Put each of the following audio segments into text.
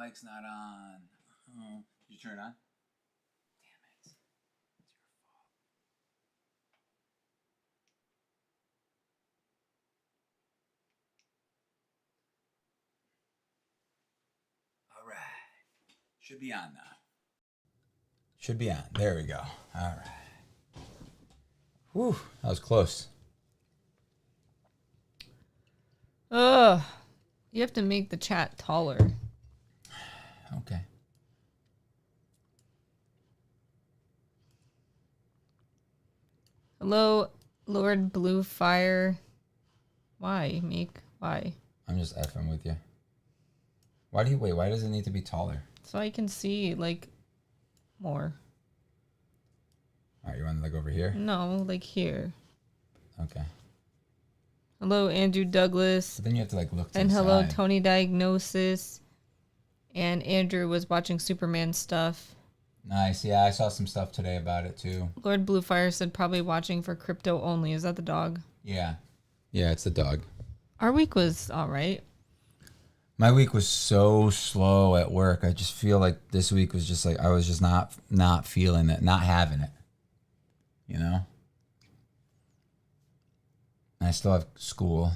mic's not on. Oh, did you turn it on? Damn it. It's your fault. All right. Should be on now. Should be on. There we go. All right. Whew, that was close. Ugh. You have to make the chat taller. Okay. Hello, Lord Bluefire. Why, Meek? Why? I'm just effing with you. Why do you wait? Why does it need to be taller? So I can see, like, more. All right, you want to look over here? No, like here. Okay. Hello, Andrew Douglas. But then you have to like look to and the hello, side. Tony Diagnosis. And Andrew was watching Superman stuff. Nice. Yeah, I saw some stuff today about it too. Lord Bluefire said probably watching for crypto only. Is that the dog? Yeah. Yeah, it's the dog. Our week was all right. My week was so slow at work. I just feel like this week was just like I was just not feeling it, not having it. You know? And I still have school.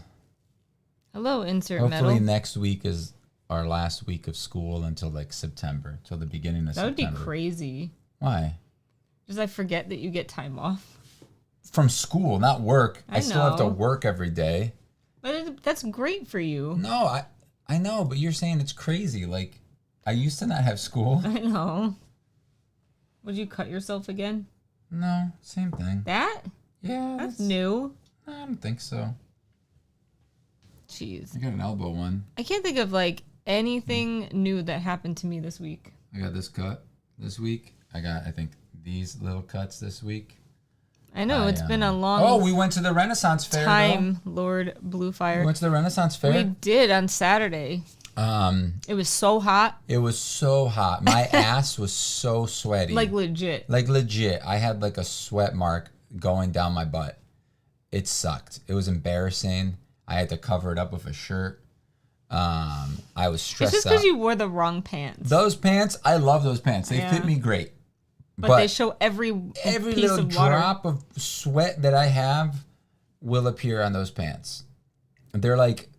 Hello, insert Hopefully metal. next week is our last week of school until like September, till the beginning of September. That would be crazy. Why? Because I forget that you get time off. From school, not work. I still have to know. work every day. But that's great for you. No, I know, but you're saying it's crazy. Like, I used to not have school. I know. Would you cut yourself again? No, same thing. That? Yeah. That's new. I don't think so. Jeez. I got an elbow one. I can't think of like anything new that happened to me this week. I got this cut this week. I got, I think, these little cuts this week. I know, it's been a long Oh, we went to the Renaissance Fair. time, Lord Bluefire. We went to the Renaissance Fair. We did on Saturday. It was so hot. It was so hot. My ass was so sweaty. Like legit. Like legit. I had like a sweat mark going down my butt. It sucked. It was embarrassing. I had to cover it up with a shirt. I was stressed out. It's just because you wore the wrong pants. Those pants, I love those pants. They fit me great. But they show every piece little of water. drop of sweat that I have will appear on those pants. They're like,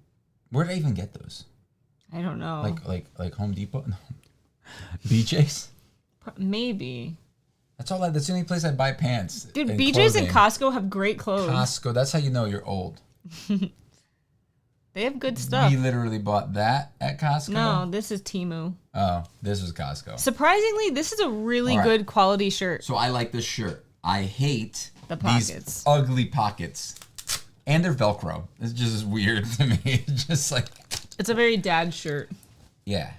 where did I even get those? I don't know. Like Home Depot? No. BJ's? Maybe. That's the only place I buy pants. Dude, and BJ's clothing. and Costco have great clothes. Costco, that's how you know you're old. They have good stuff. We literally bought that at Costco. No, this is Temu. Oh, this was Costco. Surprisingly, this is a really good quality shirt. So I like this shirt. I hate the pockets. These ugly pockets. And they're Velcro. It's just weird to me. It's just like... It's a very dad shirt. Yeah.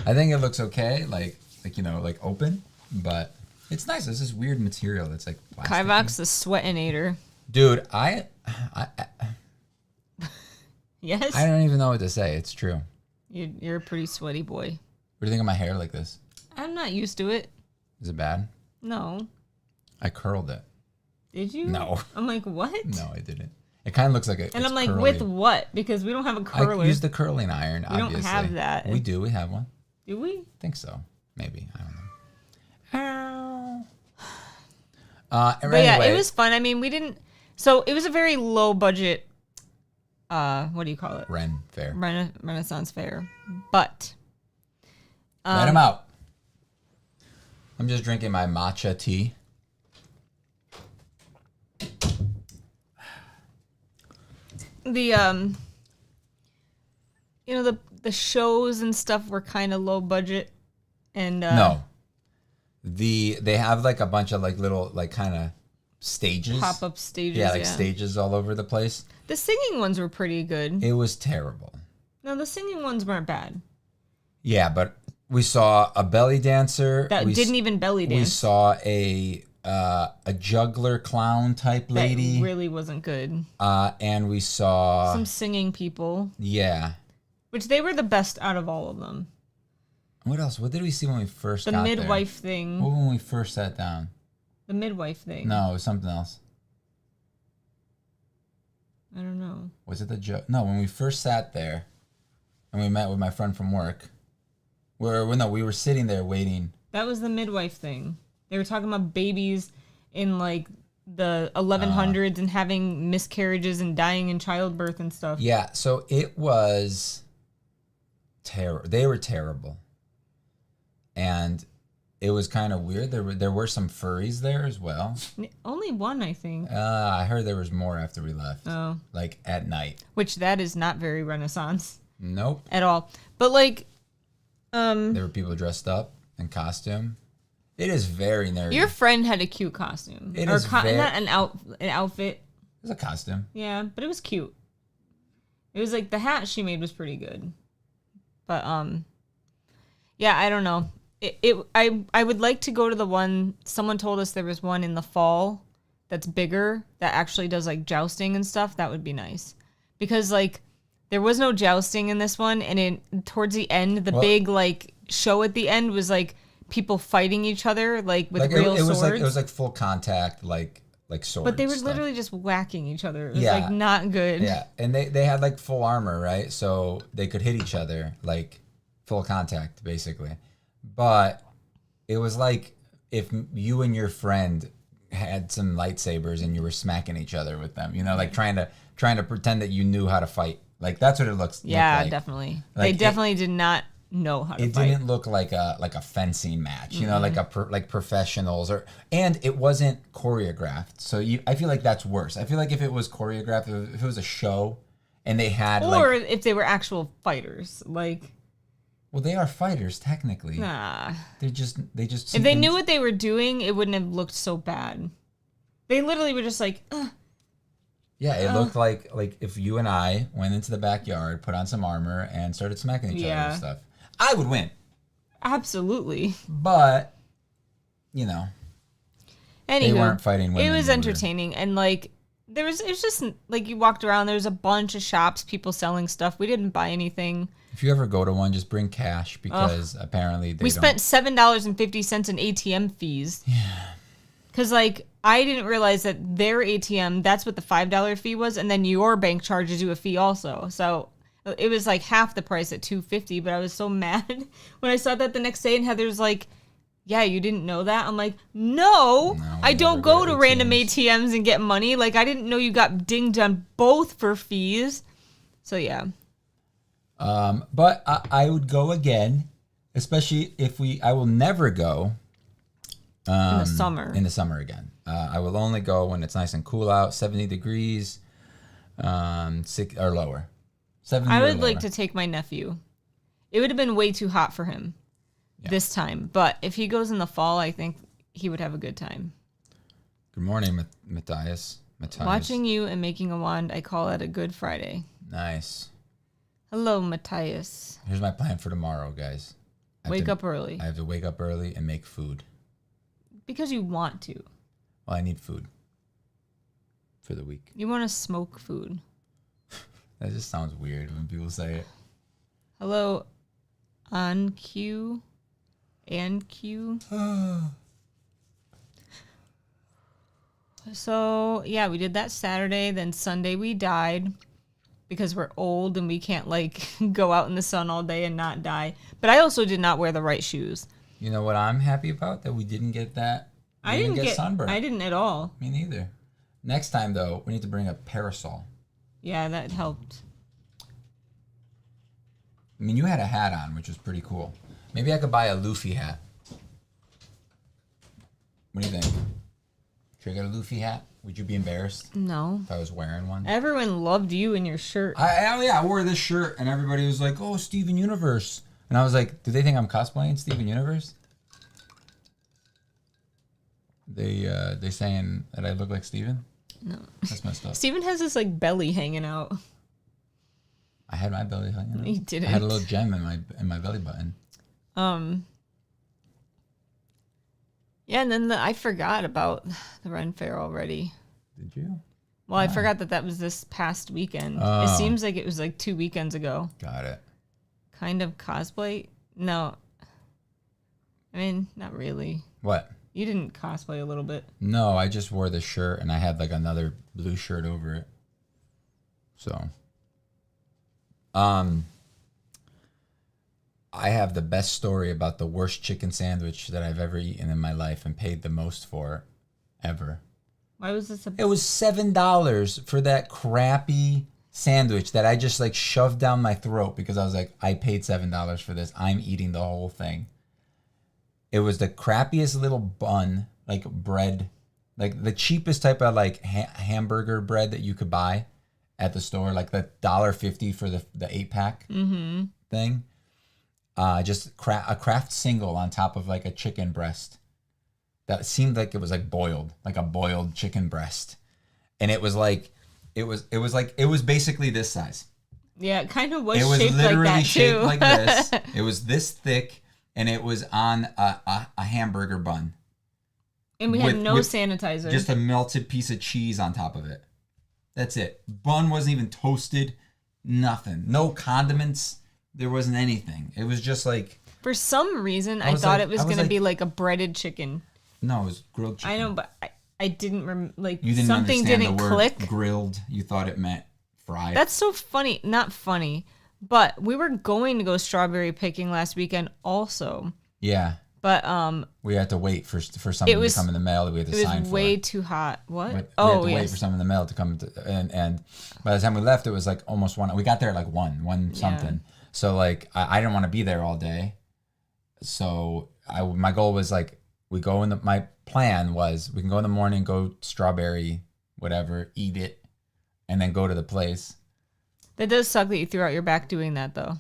I think it looks okay, like you know, like open, but it's nice. It's this weird material that's like plastic. Kivox the sweatinator. Dude, Yes? I don't even know what to say. It's true. You're a pretty sweaty boy. What do you think of my hair like this? I'm not used to it. Is it bad? No. I curled it. Did you? No. I'm like, what? No, I didn't. It kind of looks like it. And I'm like, curly. with what? Because we don't have a curler. I use the curling iron, we obviously. don't have that. We do. We have one. Do we? I think so. Maybe. I don't know. But anyway, yeah, it was fun. I mean, we didn't... So it was a very low budget... what do you call it? Renaissance Fair. But... let him out. I'm just drinking my matcha tea. The you know, the shows and stuff were kind of low budget, and no, they have like a bunch of like little like kind of stages, pop up stages, yeah, like stages all over the place. The singing ones were pretty good. It was terrible. No, the singing ones weren't bad. Yeah, but we saw a belly dancer that didn't even belly dance. We saw a juggler clown type lady. That really wasn't good. And we saw some singing people. Yeah. Which they were the best out of all of them. What else? What did we see when we first got there? The midwife thing. What when we first sat down? The midwife thing. No, it was something else. I don't know. Was it No, when we first sat there, and we met with my friend from work. We were sitting there waiting. That was the midwife thing. They were talking about babies in like the 1100s and having miscarriages and dying in childbirth and stuff. Yeah, so it was terrible. They were terrible. And it was kind of weird. There were some furries there as well. Only one, I think. I heard there was more after we left. Oh. Like at night. Which that is not very Renaissance. Nope. At all. But like there were people dressed up in costume. It is very nerdy. Your friend had a cute costume. It is not an outfit. It was a costume. Yeah, but it was cute. It was like the hat she made was pretty good. But yeah, I don't know. I would like to go to the one. Someone told us there was one in the fall that's bigger that actually does like jousting and stuff. That would be nice, because like there was no jousting in this one, and towards the end, the big like show at the end was like people fighting each other like with real swords. It was like full contact like swords. But they were literally just whacking each other. It was like not good. Yeah, and they had like full armor, right? So they could hit each other like full contact basically. But it was like if you and your friend had some lightsabers and you were smacking each other with them, you know, like trying to pretend that you knew how to fight. Like that's what it looked like. Definitely. Like, they definitely did not know how to fight. It didn't look like a fencing match, you know, like professionals, and it wasn't choreographed. So I feel like that's worse. I feel like if it was choreographed, if it was a show, and they had if they were actual fighters, like. Well, they are fighters technically. Nah. They just. If they knew what they were doing, it wouldn't have looked so bad. They literally were just like. Yeah, it looked like if you and I went into the backyard, put on some armor, and started smacking each other and stuff. I would win. Absolutely. But, you know. Anywho, they weren't fighting women. It was entertaining, and like it was just like you walked around. There was a bunch of shops, people selling stuff. We didn't buy anything. If you ever go to one, just bring cash because apparently we spent $7.50 in ATM fees. Yeah. Because like I didn't realize that their ATM, that's what the $5 fee was, and then your bank charges you a fee also. So it was like half the price at $2.50. But I was so mad when I saw that the next day, and Heather's like, "Yeah, you didn't know that?" I'm like, "No, I don't go to random ATMs and get money. Like I didn't know you got dinged on both for fees." So yeah. But I would go again, especially if I will never go. In the summer. In the summer again. I will only go when it's nice and cool out, 70 degrees, 6 or lower. 70 I or would lower. like to take my nephew. It would have been way too hot for him this time. But if he goes in the fall, I think he would have a good time. Good morning, Matthias. Watching you and making a wand, I call it a good Friday. Nice. Hello, Matthias. Here's my plan for tomorrow, guys. Wake up early. I have to wake up early and make food. Because you want to. Well, I need food for the week. You want to smoke food. That just sounds weird when people say it. Hello, on Q and Q. So, yeah, we did that Saturday. Then Sunday we died because we're old and we can't, like, go out in the sun all day and not die. But I also did not wear the right shoes. You know what I'm happy about? That we didn't get that. I didn't get sunburned. I didn't at all. Me neither. Next time, though, we need to bring a parasol. Yeah, that helped. I mean, you had a hat on, which was pretty cool. Maybe I could buy a Luffy hat. What do you think? Should I get a Luffy hat? Would you be embarrassed? No. If I was wearing one? Everyone loved you in your shirt. I wore this shirt, and everybody was like, "Oh, Steven Universe." And I was like, do they think I'm cosplaying Steven Universe? They saying that I look like Steven? No. That's messed up. Steven has this like belly hanging out. I had my belly hanging out. You didn't. I had a little gem in my belly button. Yeah, and then I forgot about the Ren Fair already. Did you? Well, I forgot that was this past weekend. It seems like it was like 2 weekends ago. Got it. Kind of cosplay? No. I mean, not really. What? You didn't cosplay a little bit. No, I just wore this shirt and I had like another blue shirt over it. So, I have the best story about the worst chicken sandwich that I've ever eaten in my life and paid the most for ever. Why was this It was $7 for that crappy sandwich that I just like shoved down my throat because I was like, I paid $7 for this. I'm eating the whole thing. It was the crappiest little bun, like bread, like the cheapest type of like hamburger bread that you could buy at the store, like the $1.50 for the 8-pack thing. Just a Kraft single on top of like a chicken breast that seemed like it was like boiled, like a boiled chicken breast, and it was basically this size. Yeah, it kind of was. It was shaped literally like that shaped too. like this. It was this thick, and it was on a hamburger bun. And we had no sanitizer. Just a melted piece of cheese on top of it. That's it. Bun wasn't even toasted. Nothing. No condiments. There wasn't anything. It was just like... For some reason, I thought it was going to be like a breaded chicken. No, it was grilled chicken. I know, but I didn't... you didn't something understand didn't the word click. Grilled. You thought it meant fried. That's so funny. Not funny. But we were going to go strawberry picking last weekend also. Yeah. But we had to wait for something to come in the mail that we had to sign for. It was way too hot. What? We had to wait for something in the mail to come and by the time we left, it was like almost 1. We got there at like 1 something. Yeah. So like I didn't want to be there all day. So my goal was like my plan was we can go in the morning, go strawberry, whatever, eat it, and then go to the place. That does suck that you threw out your back doing that though.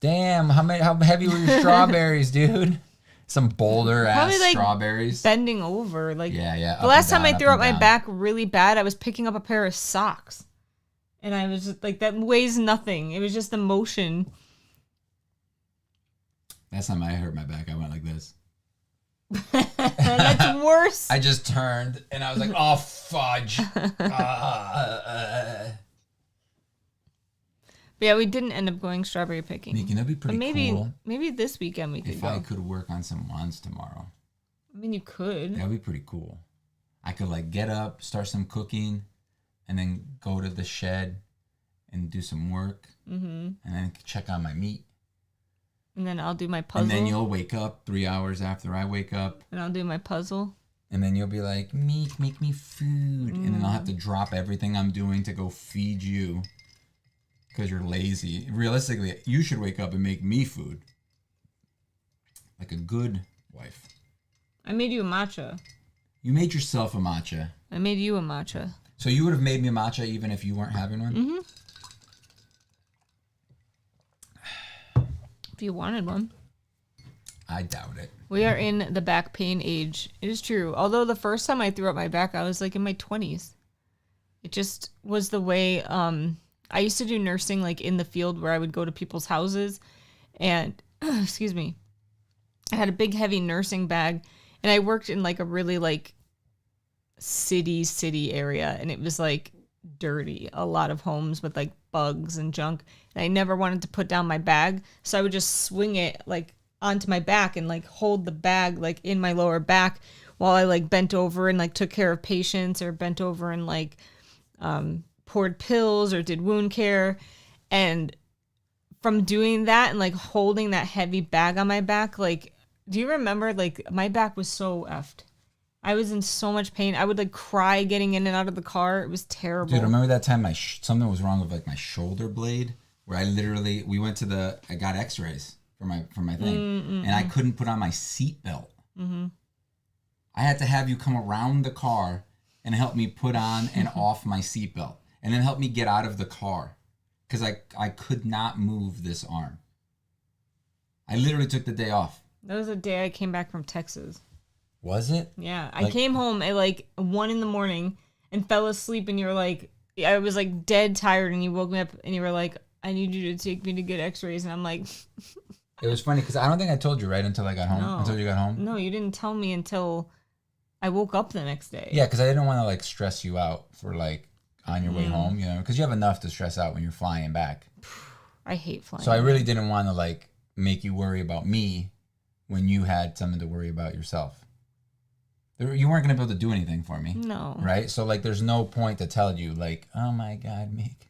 Damn, how heavy were your strawberries, dude? Some boulder ass like strawberries. Bending over. Like yeah. The last time I threw out my back really bad, I was picking up a pair of socks. And I was just like, that weighs nothing. It was just the motion. Last time I hurt my back, I went like this. That's worse. I just turned and I was like, oh, fudge. But yeah, we didn't end up going strawberry picking. Meeky, that'd be pretty cool. Maybe this weekend we could go. If I could work on some wands tomorrow. I mean, you could. That'd be pretty cool. I could like get up, start some cooking, and then go to the shed and do some work. And then check on my meat. And then I'll do my puzzle. And then you'll wake up 3 hours after I wake up. And I'll do my puzzle. And then you'll be like, Meek, make me food. And then I'll have to drop everything I'm doing to go feed you. Because you're lazy. Realistically, you should wake up and make me food. Like a good wife. I made you a matcha. You made yourself a matcha. I made you a matcha. So you would have made me a matcha even if you weren't having one? If you wanted one. I doubt it. We are in the back pain age. It is true. Although the first time I threw up my back, I was like in my 20s. It just was the way... I used to do nursing like in the field where I would go to people's houses and excuse me, I had a big heavy nursing bag and I worked in like a really like city area and it was like dirty, a lot of homes with like bugs and junk. And I never wanted to put down my bag. So I would just swing it like onto my back and like hold the bag like in my lower back while I like bent over and like took care of patients or bent over and like, poured pills or did wound care. And from doing that and like holding that heavy bag on my back, like, do you remember like my back was so effed? I was in so much pain. I would like cry getting in and out of the car. It was terrible. Dude, remember that time something was wrong with like my shoulder blade where we went to I got x-rays for my thing and I couldn't put on my seatbelt. I had to have you come around the car and help me put on and off my seatbelt. And then help me get out of the car. Because I could not move this arm. I literally took the day off. That was the day I came back from Texas. Was it? Yeah. I came home at like 1 a.m. and fell asleep and you were like, I was like dead tired and you woke me up and you were like, I need you to take me to get x-rays. And I'm like... It was funny because I don't think I told you right until I got home. No. Until you got home? No, you didn't tell me until I woke up the next day. Yeah, because I didn't want to like stress you out for like... on your way home, you know, because you have enough to stress out when you're flying back. I hate flying. So I really didn't want to like make you worry about me when you had something to worry about yourself. You weren't going to be able to do anything for me. No. Right? So like there's no point to tell you like, oh my God, Meek,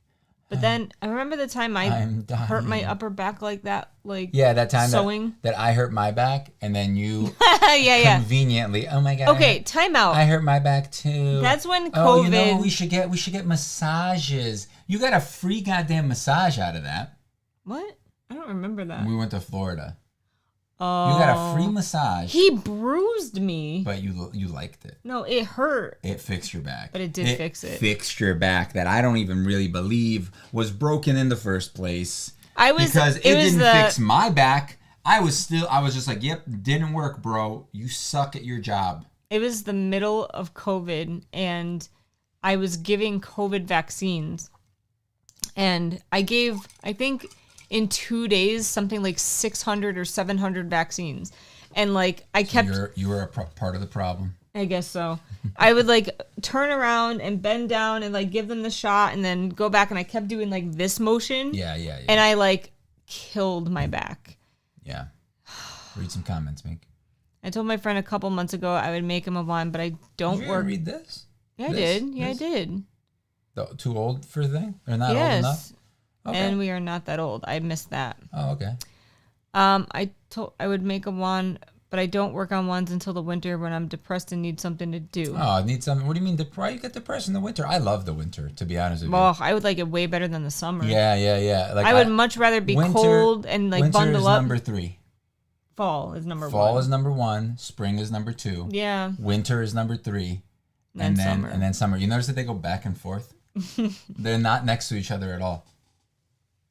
But then I remember the time I hurt my upper back like that, like that time sewing. that I hurt my back, and then you conveniently, oh my god. Okay, time out. I hurt my back too. That's when COVID. Oh, you know what we should get massages. You got a free goddamn massage out of that. What? I don't remember that. We went to Florida. Oh. You got a free massage. He bruised me. But you liked it. No, it hurt. It fixed your back. But it did fix it. Fixed your back that I don't even really believe was broken in the first place. Because it didn't fix my back. I was just like, yep, didn't work, bro. You suck at your job. It was the middle of COVID, and I was giving COVID vaccines. And I gave, I think, in 2 days, something like 600 or 700 vaccines. And like I kept... You were a part of the problem. I guess so. I would like turn around and bend down and like give them the shot and then go back, and I kept doing like this motion. Yeah. And I like killed my back. Yeah. Read some comments, Meek. I told my friend a couple months ago I would make him a wand, but I don't Did you read this? Yeah, I did. Yeah, I did. Too old for the thing? Or not old enough? Okay. And we are not that old. I missed that. Oh, okay. I would make a wand, but I don't work on wands until the winter when I'm depressed and need something to do. Oh, I need something. What do you mean? Why you get depressed in the winter? I love the winter, to be honest with you. Well, I would like it way better than the summer. Yeah. Like I would much rather be cold and like bundle up. Winter is number 3. Fall is number 1. Fall is number 1. Spring is number 2. Yeah. Winter is number 3. And then summer. You notice that they go back and forth? They're not next to each other at all.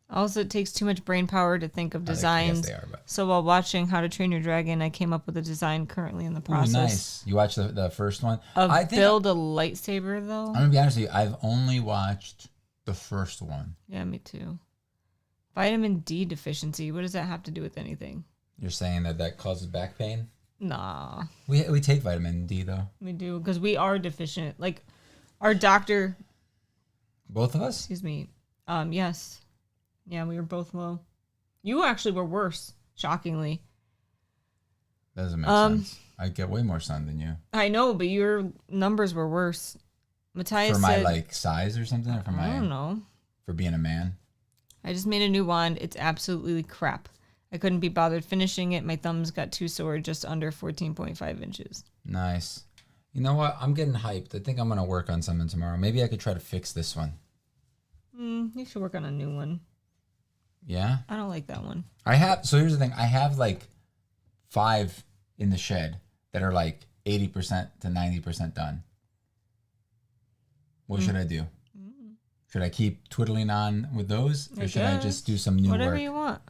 Also, it takes too much brain power to think of designs. Yes, they are, but... So while watching How to Train Your Dragon, I came up with a design currently in the process. Ooh, nice. You watched the first one? Build a lightsaber, though. I'm going to be honest with you. I've only watched the first one. Yeah, me too. Vitamin D deficiency. What does that have to do with anything? You're saying that causes back pain? Nah. We take vitamin D, though. We do, because we are deficient. Like, our doctor... Both of us? Excuse me. Yes. Yeah, we were both low. You actually were worse, shockingly. That doesn't make sense. I get way more sun than you. I know, but your numbers were worse. Matthias for my like size or something, or for I don't know. For being a man. I just made a new wand. It's absolutely crap. I couldn't be bothered finishing it. My thumbs got too sore, just under 14.5 inches. Nice. You know what? I'm getting hyped. I think I'm gonna work on something tomorrow. Maybe I could try to fix this one. You should work on a new one. Yeah? I don't like that one. So here's the thing. I have like 5 in the shed that are like 80% to 90% done. What should I do? Should I keep twiddling on with those? Or should I just do some new work? Whatever you want.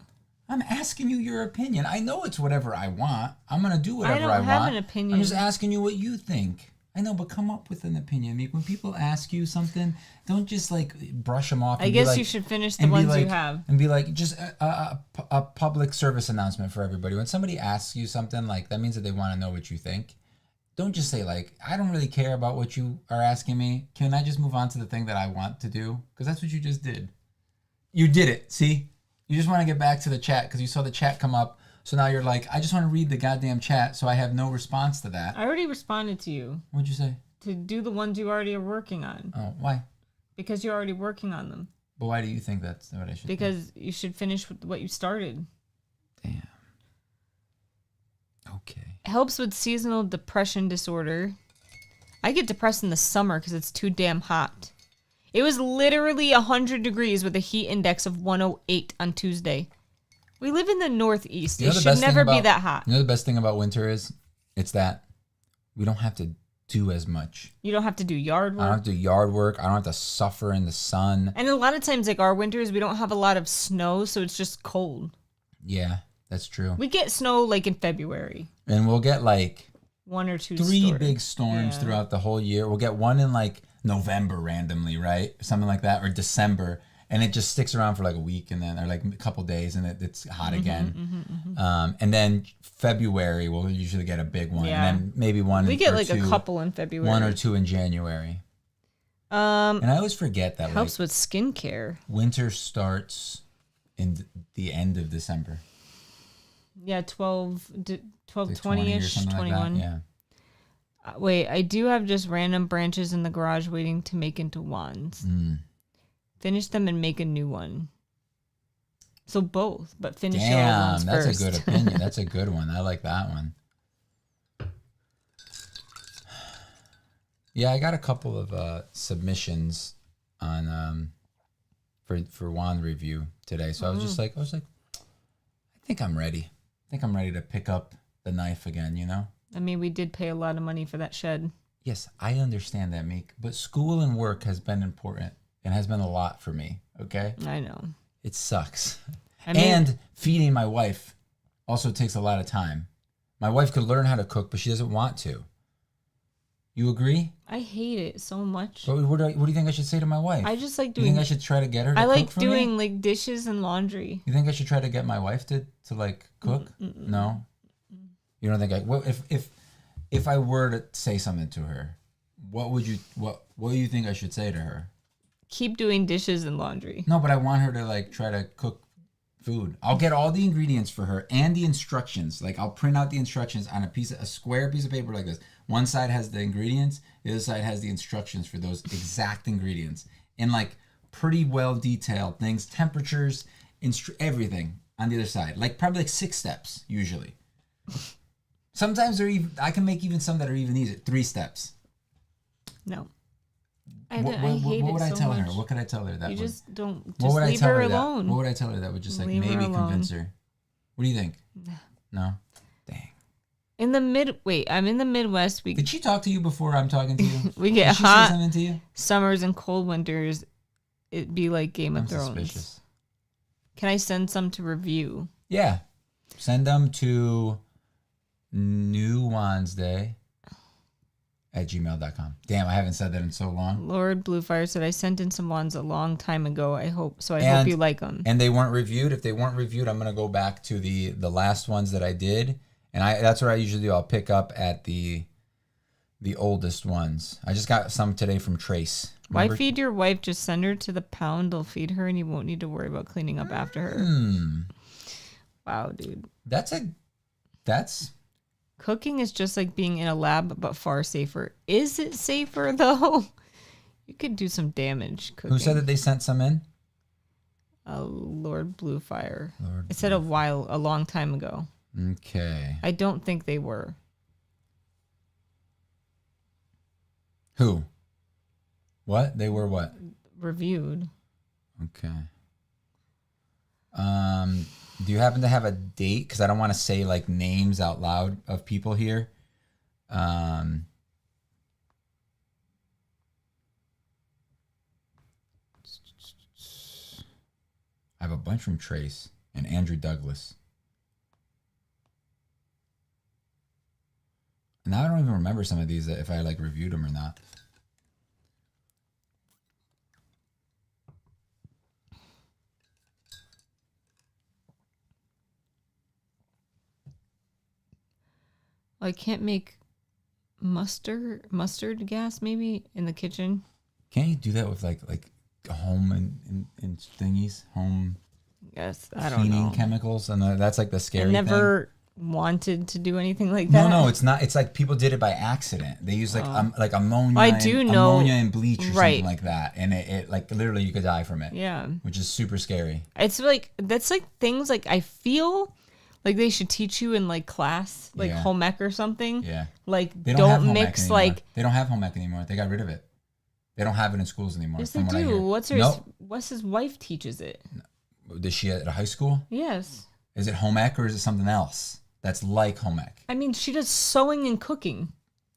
I'm asking you your opinion. I know it's whatever I want. I'm going to do whatever I want. I don't have an opinion. I'm just asking you what you think. I know, but come up with an opinion. When people ask you something, don't just like brush them off. I guess you should finish the ones you have. And be like, just a public service announcement for everybody. When somebody asks you something, like that means that they want to know what you think. Don't just say like, I don't really care about what you are asking me. Can I just move on to the thing that I want to do? Because that's what you just did. You did it. See? You just want to get back to the chat because you saw the chat come up. So now you're like, I just want to read the goddamn chat, so I have no response to that. I already responded to you. What'd you say? To do the ones you already are working on. Oh, why? Because you're already working on them. But why do you think that's what I should do? Because you should finish with what you started. Damn. Okay. Helps with seasonal depression disorder. I get depressed in the summer because it's too damn hot. It was literally 100 degrees with a heat index of 108 on Tuesday. We live in the Northeast. It should never be that hot. You know the best thing about winter is? It's that we don't have to do as much. You don't have to do yard work. I don't have to do yard work. I don't have to suffer in the sun. And a lot of times, like our winters, we don't have a lot of snow, so it's just cold. Yeah, that's true. We get snow like in February. And we'll get like 1 or 2 3 big storms throughout the whole year. We'll get one in like November randomly, right? Something like that, or December. And it just sticks around for like a week and then, or like a couple days, and it's hot again. And then February, we'll usually get a big one. Yeah. And then maybe one. We get like a couple in February. 1 or 2 in January. And I always forget that helps with skincare. Winter starts in the end of December. Yeah, 20-ish, like 20-ish, 21. Like yeah. Wait, I do have just random branches in the garage waiting to make into wands. Finish them and make a new one. So both, but finish your old Damn, ones that's first. a good opinion. That's a good one. I like that one. Yeah, I got a couple of submissions on for wand review today. So I was like, I think I'm ready. I think I'm ready to pick up the knife again, you know? I mean, we did pay a lot of money for that shed. Yes, I understand that, Meek. But school and work has been important and has been a lot for me, okay? I know. It sucks. I mean, And feeding my wife also takes a lot of time. My wife could learn how to cook, but she doesn't want to. You agree? I hate it so much. But what do you think I should say to my wife? I just like You doing. think I should try to get her to I cook like for doing me? like dishes and laundry. You think I should try to get my wife to like cook? No? You don't think I... Well, if I were to say something to her, what do you think I should say to her? Keep doing dishes and laundry. No, but I want her to like try to cook food. I'll get all the ingredients for her and the instructions. Like I'll print out the instructions on a square piece of paper like this. One side has the ingredients, the other side has the instructions for those exact ingredients. And like pretty well detailed things, temperatures, everything on the other side. Like probably like 6 steps usually. Sometimes I can make even some that are even easier. 3 steps. No. I hate what would it I so tell much. her? What could I tell her that You would... just don't. What Just would I leave tell her her that? alone. What would I tell her that would just like Leave her maybe alone. convince her? What do you think? No? Dang. I'm in the Midwest. Did she talk to you before I'm talking to you? We get Did she say hot something to you? summers and cold winters. It'd be like Game I'm of Thrones. suspicious. Can I send some to review? Yeah. Send them to newwandsday@gmail.com. Damn, I haven't said that in so long. Lord Bluefire said I sent in some ones a long time ago. I hope And- you like them. And they weren't reviewed. If they weren't reviewed, I'm going to go back to the last ones that I did. And that's what I usually do. I'll pick up at the oldest ones. I just got some today from Trace. Remember? Why feed your wife? Just send her to the pound. They'll feed her, and you won't need to worry about cleaning up after her. Wow, dude. That's Cooking is just like being in a lab, but far safer. Is it safer though? You could do some damage cooking. Who said that they sent some in? Lord Bluefire. Lord It said a long time ago. Okay. I don't think they were. Who? What? They were what? Reviewed. Okay. Do you happen to have a date? Because I don't want to say like names out loud of people here. I have a bunch from Trace and Andrew Douglas. Now I don't even remember some of these if I like reviewed them or not. I can't make mustard gas maybe in the kitchen. Can't you do that with like home and thingies, home Yes, I don't cleaning know. chemicals, and that's like the I scary never wanted to do anything like that. thing. No, it's not. It's like people did it by accident. They use like ammonia, I do know- ammonia and bleach or right. something like that, and it like literally you could die from it. Yeah. Which is super scary. It's like that's like things like I feel like they should teach you in like class, like Yeah. home ec or something. Yeah. Like They don't have don't home ec mix anymore. like They don't have home ec anymore. They got rid of it. They don't have it in schools anymore. yes they from what I hear. do. What's his wife teaches it. Does she at a high school? Yes. Is it home ec or is it something else that's like home ec? I mean she does sewing and cooking.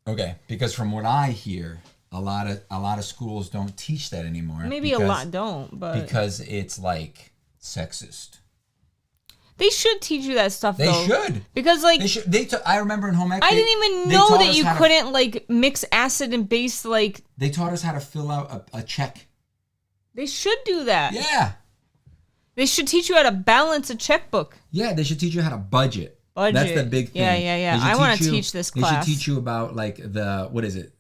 Okay, because from what I hear, a lot of schools don't teach that anymore. Maybe a lot don't, but because it's like sexist. they should teach you that stuff They though. should. Because like They should. I remember in home ec. I didn't even know that you couldn't like mix acid and base like They taught us how to fill out a check. they should do that. Yeah. They should teach you how to balance a checkbook. Yeah, they should teach you how to budget. Budget. That's the big thing. Yeah. They should I want to you- teach this They class. should teach you about like what is it?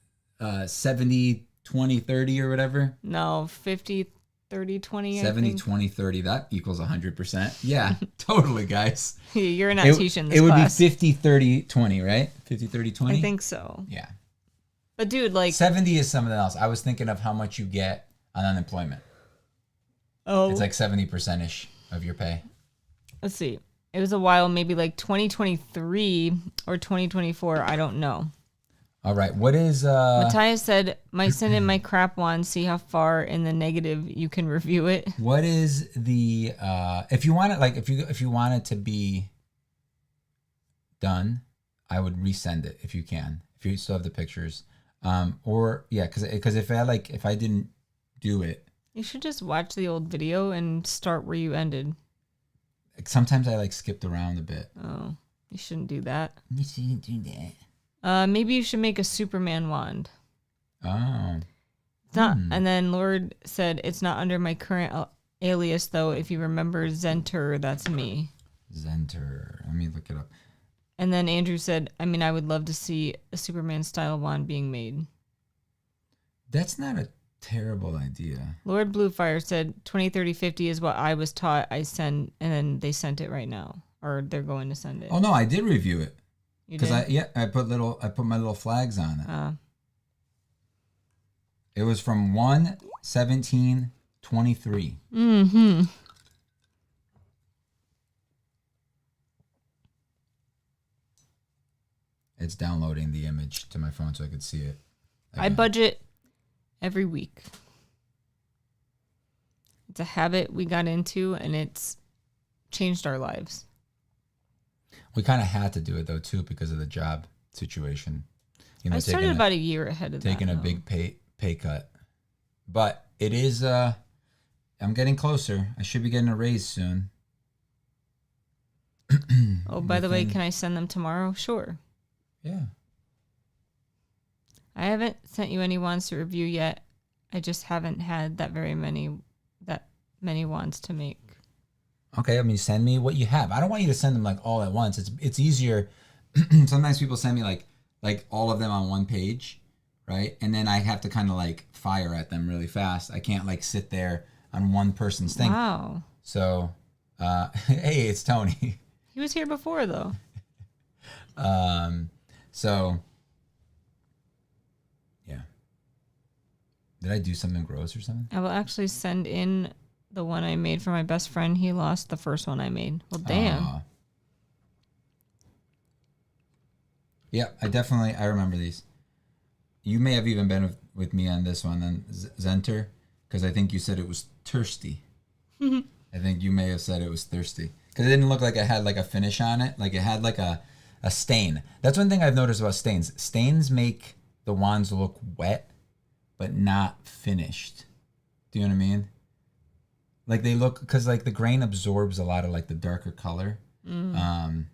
70, 20, 30 or whatever. No, 50, 30, 20. 70, I think. 20, 30. That equals 100%. Yeah, totally, guys. You're not teaching this It would class. be 50, 30, 20, right? 50, 30, 20? I think so. Yeah. But dude, like 70 is something else. I was thinking of how much you get on unemployment. Oh. It's like 70%ish of your pay. Let's see. It was a while, maybe like 2023 or 2024. I don't know. All right. What is Matthias said, might send in my crap one, see how far in the negative you can review it. what is the if you want it, like if you want it to be done, I would resend it if you can. If you still have the pictures. Or yeah, because if I didn't do it. You should just watch the old video and start where you ended. Sometimes I like skipped around a bit. Oh, you shouldn't do that. You shouldn't do that. Maybe you should make a Superman wand. Oh. It's not. And then Lord said, it's not under my current alias, though. If you remember Zenter, that's me. Zenter. Let me look it up. And then Andrew said, I mean, I would love to see a Superman style wand being made. That's not a terrible idea. Lord Bluefire said 20, 30, 50 is what I was taught. I send, and then they sent it right now, or they're going to send it. Oh no, I did review it. Because I put my little flags on it. It was from 1/17/23. Mm-hmm. It's downloading the image to my phone so I could see it. I budget every week. It's a habit we got into, and it's changed our lives. We kind of had to do it though too because of the job situation. You know, I started about a year ahead of taking that. Taking a big pay cut, but it is. I'm getting closer. I should be getting a raise soon. Oh, by the way, can I send them tomorrow? Sure. Yeah. I haven't sent you any wands to review yet. I just haven't had that many wands to make. Okay, I mean, send me what you have. I don't want you to send them like all at once. It's easier. Sometimes people send me like all of them on one page, right? And then I have to kind of like fire at them really fast. I can't like sit there on one person's thing. Wow. So, hey, it's Tony. He was here before though. So, yeah. Did I do something gross or something? I will actually send in the one I made for my best friend. He lost the first one I made. Well, damn. Yeah, I remember these. You may have even been with me on this one, then Zenter, because I think you said it was thirsty. I think you may have said it was thirsty. Because it didn't look like it had like a finish on it. Like it had like a stain. That's one thing I've noticed about stains. Stains make the wands look wet, but not finished. Do you know what I mean? Like they look, because like the grain absorbs a lot of like the darker color. And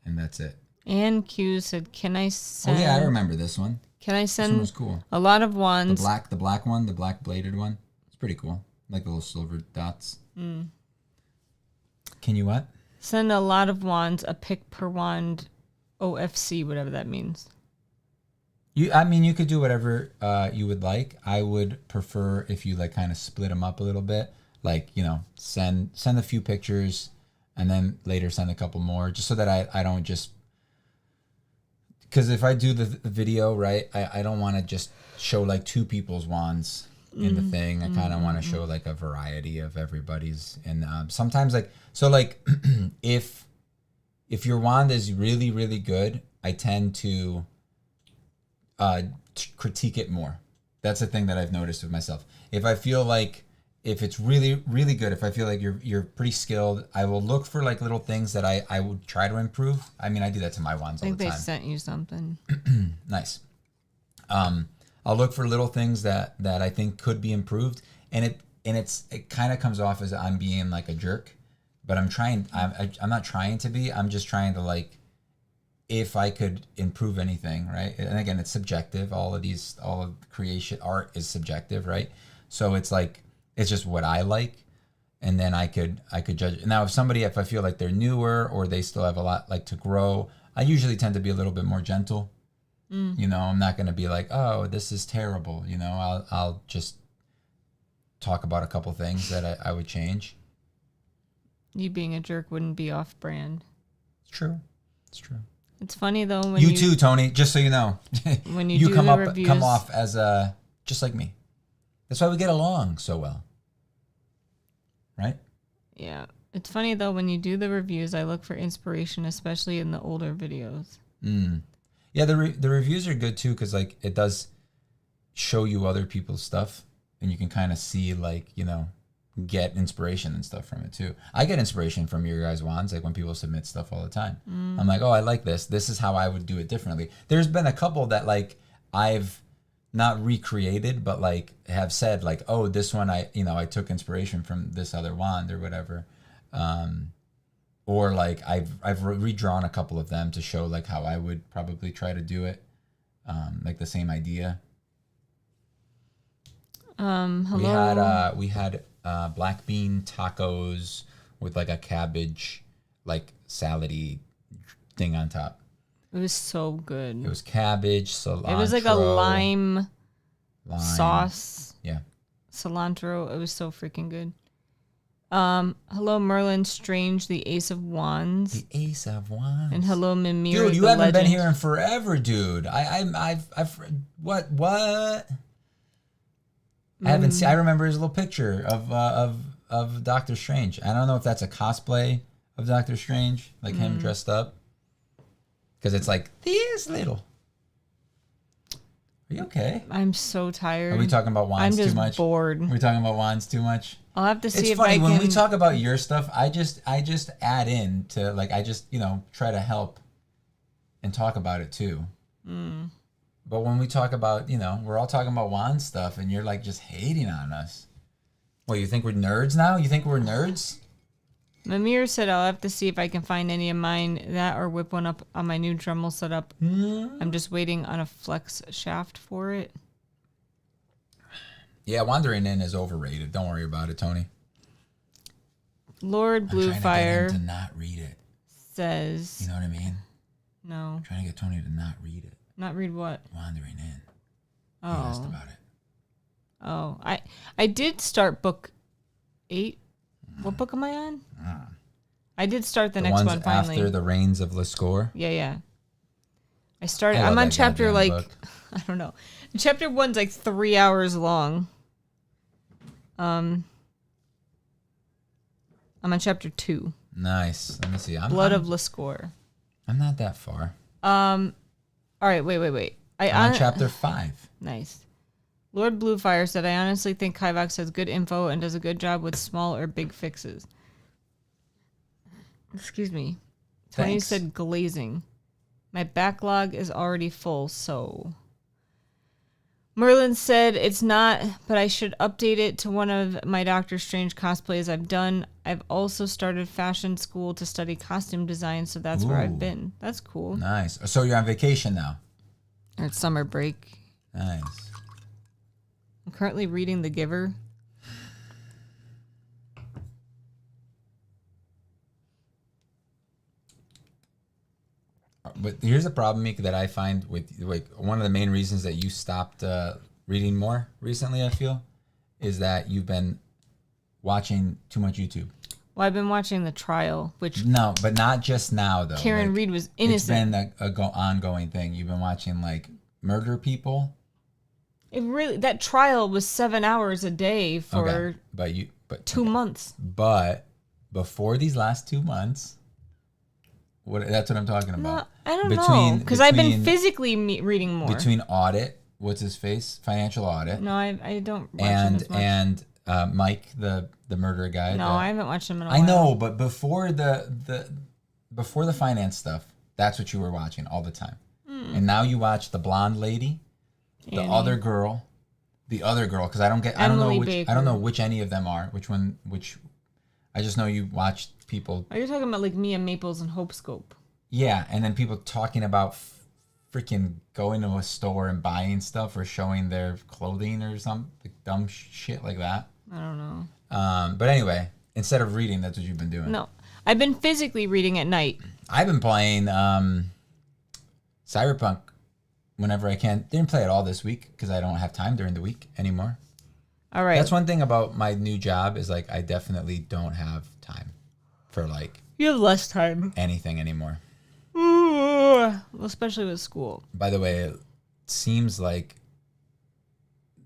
that's it. And Q said, can I send... Oh yeah, I remember this one. Can I send... This one was cool. A lot of wands. The black one, the black bladed one. It's pretty cool. Like the little silver dots. Can you what? Send a lot of wands, a pick per wand, OFC, whatever that means. I mean, you could do whatever you would like. I would prefer if you like kind of split them up a little bit. Like, you know, send a few pictures and then later send a couple more, just so that I don't just... Because if I do the video, right, I don't want to just show like two people's wands in the thing. I kind of want to show like a variety of everybody's. And sometimes like, so like if your wand is really, really good, I tend to critique it more. That's the thing that I've noticed with myself. If I feel like, if it's really, really good, if I feel like you're pretty skilled, I will look for like little things that I would try to improve. I mean, I do that to my wands all the time. I think they sent you something. Nice. I'll look for little things that I think could be improved, and it kind of comes off as I'm being like a jerk, but I'm not trying to be. I'm just trying to like, if I could improve anything, right? And again, it's subjective. All of creation art is subjective, right? So it's like, it's just what I like, and then I could judge. Now, if I feel like they're newer or they still have a lot like to grow, I usually tend to be a little bit more gentle. You know, I'm not going to be like, oh, this is terrible. You know, I'll just talk about a couple things that I would change. You being a jerk wouldn't be off brand. It's true. It's true. It's funny though when you too, Tony. Just so you know, when you do come off as just like me. That's why we get along so well. right? Yeah. It's funny though, when you do the reviews, I look for inspiration, especially in the older videos. Yeah, the reviews are good too, because like it does show you other people's stuff, and you can kind of see like, you know, get inspiration and stuff from it too. I get inspiration from your guys' wands, like when people submit stuff all the time. I'm like, oh, I like this. This is how I would do it differently. There's been a couple that like I've not recreated, but like have said like, oh, this one I took inspiration from this other wand or whatever. Or like I've redrawn a couple of them to show like how I would probably try to do it, like the same idea. Hello. We had black bean tacos with like a cabbage like salady thing on top. It was so good. It was cabbage, cilantro. It was like a lime sauce. Yeah. Cilantro. It was so freaking good. Hello, Merlin Strange, the Ace of Wands. The Ace of Wands. And hello, Mimir. Dude, you the haven't been legend. here in forever, dude. I've what? I haven't seen. I remember his little picture of Doctor Strange. I don't know if that's a cosplay of Doctor Strange, like him dressed up, because it's like this little. Are you okay? I'm so tired. Are we talking about wands I'm just too much? bored. Are we talking about wands too much? I'll have to see It's if funny I when can. we talk about your stuff. I just add in to like I just try to help and talk about it too. But when we talk about we're all talking about wand stuff, and you're like just hating on us. Well, you think we're nerds now? You think we're nerds? Mimir said I'll have to see if I can find any of mine that or whip one up on my new Dremel setup. I'm just waiting on a flex shaft for it. Yeah, Wandering In is overrated. Don't worry about it, Tony. Lord Bluefire I'm trying to get him to not read it. says, You know what I mean? no. I'm trying to get Tony to not read it. Not read what? Wandering In. Oh. He asked about it. Oh, I did start book 8. What book am I on? I did start the next ones one finally. after the Reigns of Lascore. Yeah. I started. I love I'm on that chapter goddamn like book. I don't know. Chapter 1's like 3 hours long. I'm on chapter 2. Nice. Let me see. Blood of Lascore. I'm not that far. All right. Wait. I'm on chapter 5. Nice. Lord Bluefire said, I honestly think Kivox has good info and does a good job with small or big fixes. Excuse me. Tony Thanks. said glazing. My backlog is already full, so... Merlin said it's not, but I should update it to one of my Doctor Strange cosplays I've done. I've also started fashion school to study costume design, so that's where I've Ooh. been. That's cool. Nice. So you're on vacation now. Or it's summer break. Nice. I'm currently reading The Giver. But here's a problem, Meek, that I find with like one of the main reasons that you stopped reading more recently, I feel, is that you've been watching too much YouTube. Well, I've been watching The Trial, which No, but not just now though. Karen Like, Reed was innocent. It's been a ongoing thing. You've been watching like murder people. It really, that trial was 7 hours a day for Okay. 2 months. But before these last 2 months, that's what I'm talking No, about. I don't know, because I've been between- physically reading more. Between audit, what's his face, financial audit, No, I don't watch him as much. and Mike, the murder guy. No, I haven't watched him in a while. I know, but before the finance stuff, that's what you were watching all the time. And now you watch the blonde lady, the Annie. other girl, because I don't Emily know Baker. which any of them are. I just know you watched people. Are you talking about like Mia Maples and Hope Scope? Yeah, and then people talking about freaking going to a store and buying stuff or showing their clothing or some like dumb shit like that. I don't know. But anyway, instead of reading, that's what you've been doing. No, I've been physically reading at night. I've been playing Cyberpunk whenever I can. Didn't play it all this week because I don't have time during the week anymore. All right. That's one thing about my new job is like I definitely don't have time for like You have less time. anything anymore. Well, especially with school. By the way, it seems like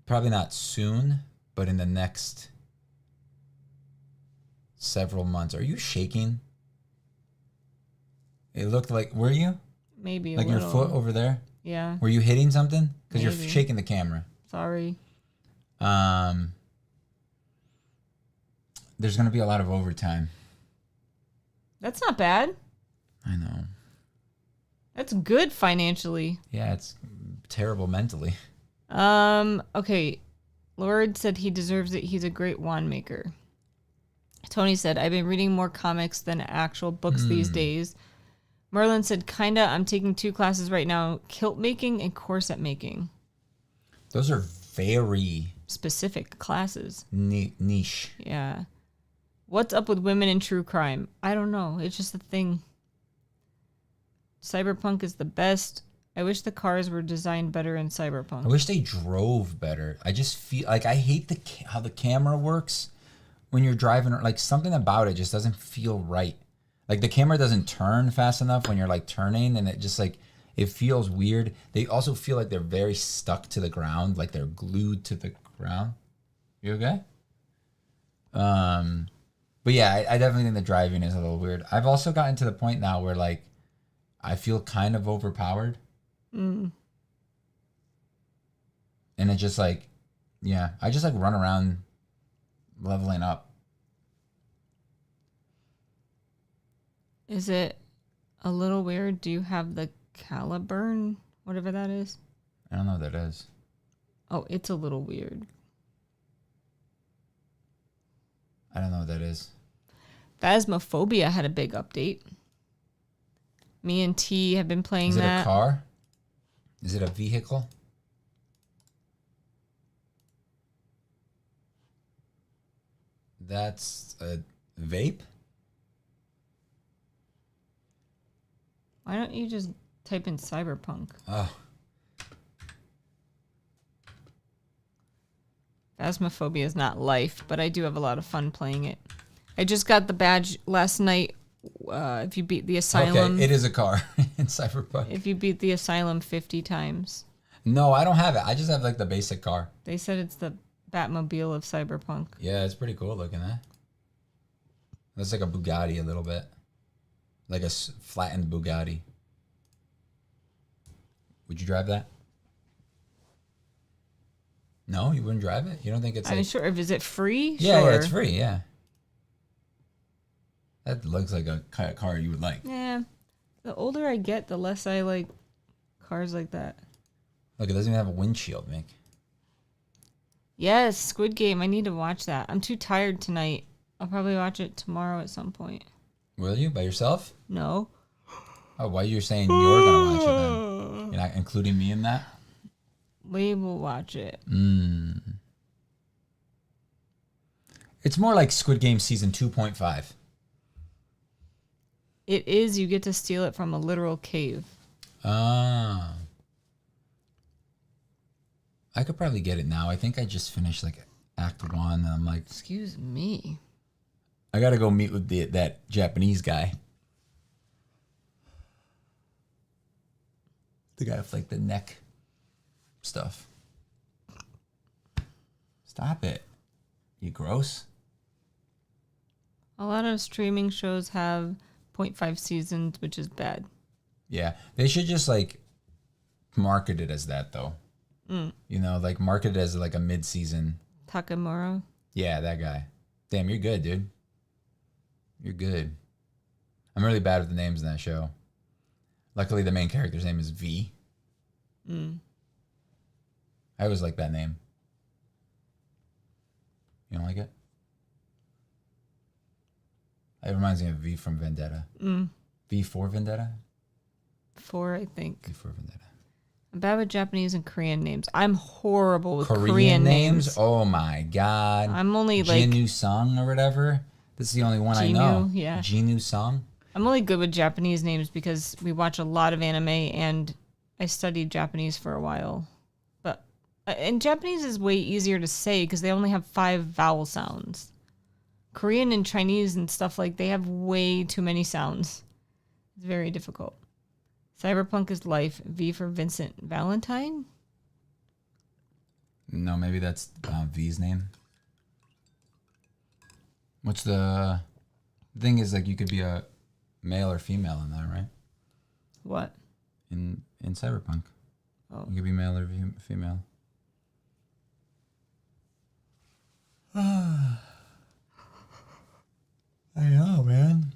probably not soon, but in the next several months. Are you shaking? It looked like, were you? Maybe a like little. your foot over there? Yeah. Were you hitting something? Because you're Maybe. shaking the camera. Sorry. There's going to be a lot of overtime. That's not bad. I know. That's good financially. Yeah, it's terrible mentally. Okay. Lord said he deserves it. He's a great wand maker. Tony said, I've been reading more comics than actual books these days. Merlin said, kinda, I'm taking 2 classes right now, kilt making and corset making. Those are very specific classes. Niche. Yeah. What's up with women in true crime? I don't know. It's just a thing. Cyberpunk is the best. I wish the cars were designed better in Cyberpunk. I wish they drove better. I just feel like I hate how the camera works when you're driving. Like something about it just doesn't feel right. Like the camera doesn't turn fast enough when you're like turning, and it just like it feels weird. They also feel like they're very stuck to the ground, like they're glued to the ground. You okay? But yeah, I definitely think the driving is a little weird. I've also gotten to the point now where like I feel kind of overpowered. And it just like, yeah, I just like run around leveling up. Is it a little weird? Do you have the Caliburn? Whatever that is? I don't know what that is. Oh, it's a little weird. I don't know what that is. Phasmophobia had a big update. Me and T have been playing that. Is it a car? Is it a vehicle? That's a vape? Why don't you just type in Cyberpunk? Oh. Phasmophobia is not life, but I do have a lot of fun playing it. I just got the badge last night. If you beat the Asylum... Okay, it is a car in Cyberpunk. If you beat the Asylum 50 times. No, I don't have it. I just have like the basic car. They said it's the Batmobile of Cyberpunk. Yeah, it's pretty cool looking, huh? Looks like a Bugatti a little bit. Like a flattened Bugatti. Would you drive that? No, you wouldn't drive it? You don't think it's I'm like... sure. Is it free? Yeah, sure. yeah, it's free, yeah. That looks like a kind of car you would like. Yeah. The older I get, the less I like cars like that. Look, it doesn't even have a windshield, Mick. Yes, Squid Game. I need to watch that. I'm too tired tonight. I'll probably watch it tomorrow at some point. Will you? By yourself? No. Oh, why you're saying you're going to watch it then? You're not including me in that? We will watch it. It's more like Squid Game season 2.5. It is. You get to steal it from a literal cave. Ah. I could probably get it now. I think I just finished like Act 1 and I'm like... Excuse me. I got to go meet with that Japanese guy. The guy with like the neck stuff. Stop it. You gross. A lot of streaming shows have 0.5 seasons, which is bad. Yeah. They should just like market it as that though. You know, like market it as like a mid-season. Takamura. Yeah, that guy. Damn, you're good, dude. You're good. I'm really bad with the names in that show. Luckily, the main character's name is V. I always like that name. You don't like it? It reminds me of V from Vendetta. V for Vendetta? 4, I think. V for Vendetta. I'm bad with Japanese and Korean names. I'm horrible with Korean Korean names. Oh my god. I'm only like... Jinu Sung or whatever. This is the only one I Jinu, know. yeah. Jinu Sung. I'm only good with Japanese names because we watch a lot of anime and I studied Japanese for a while. But and Japanese is way easier to say because they only have 5 vowel sounds. Korean and Chinese and stuff like they have way too many sounds. It's very difficult. Cyberpunk is life. V for Vincent Valentine? No, maybe that's V's name. What's the The thing is, like, you could be a male or female in that, right? What? In Cyberpunk. Oh. You could be male or female. I know, man.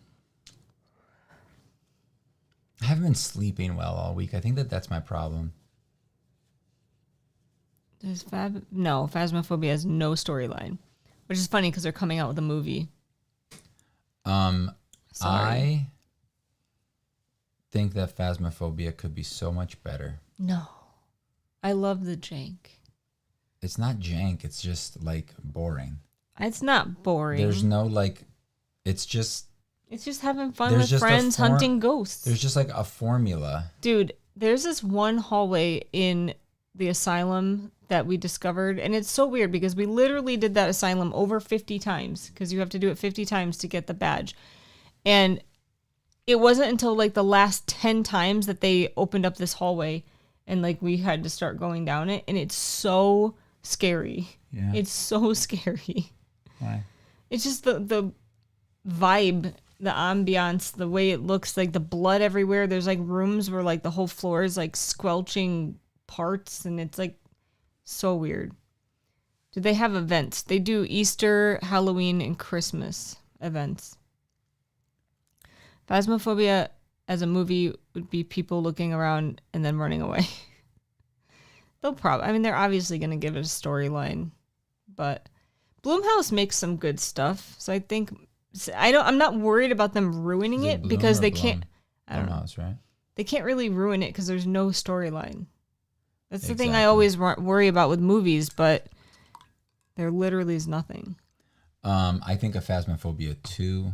I haven't been sleeping well all week. I think that's my problem. No, Phasmophobia has no storyline, which is funny because they're coming out with a movie. Sorry. I think that Phasmophobia could be so much better. No. I love the jank. It's not jank. It's just, like, boring. It's not boring. There's no, like, it's just having fun with friends hunting ghosts. There's just, like, a formula. Dude, there's this one hallway in the asylum that we discovered, and it's so weird because we literally did that asylum over 50 times because you have to do it 50 times to get the badge. And it wasn't until, like, the last 10 times that they opened up this hallway and, like, we had to start going down it, and it's so scary. Yeah. It's so scary. Why? It's just the vibe, the ambiance, the way it looks, like the blood everywhere. There's, like, rooms where, like, the whole floor is, like, squelching parts, and it's, like, so weird. Do they have events? They do Easter, Halloween, and Christmas events. Phasmophobia as a movie would be people looking around and then running away. They're obviously going to give it a storyline, but Blumhouse makes some good stuff. So I think I'm not worried about them ruining it because they can't. I don't know. Right? They can't really ruin it because there's no storyline. That's the thing I always worry about with movies, but there literally is nothing. I think of Phasmophobia 2,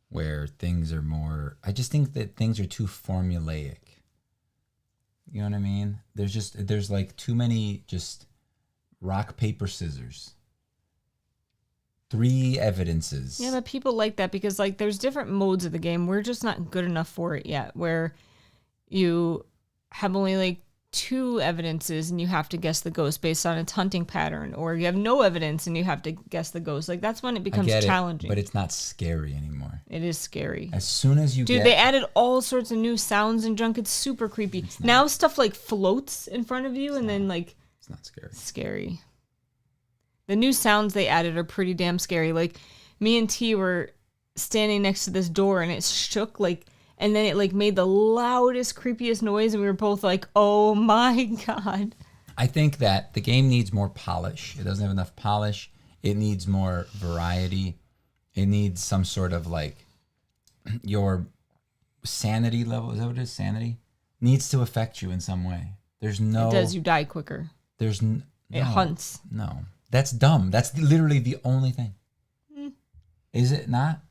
where things are more... I just think that things are too formulaic. You know what I mean? There's like too many just rock, paper, scissors. 3 evidences. Yeah, but people like that because, like, there's different modes of the game. We're just not good enough for it yet, where you have only, like, 2 evidences and you have to guess the ghost based on its hunting pattern, or you have no evidence and you have to guess the ghost. Like, that's when it becomes challenging. But it's not scary anymore. It is scary. As soon as you they added all sorts of new sounds and junk. It's super creepy. Now stuff, like, floats in front of you then, like... It's not scary. Scary. The new sounds they added are pretty damn scary. Like, me and T were standing next to this door and it shook, like... And then it, like, made the loudest, creepiest noise, and we were both like, oh my God. I think that the game needs more polish. It doesn't have enough polish. It needs more variety. It needs some sort of, like, your sanity level. Is that what it is? Sanity? Needs to affect you in some way. There's no... It does. You die quicker. There's It hunts. No. That's dumb. That's literally the only thing. Is it not?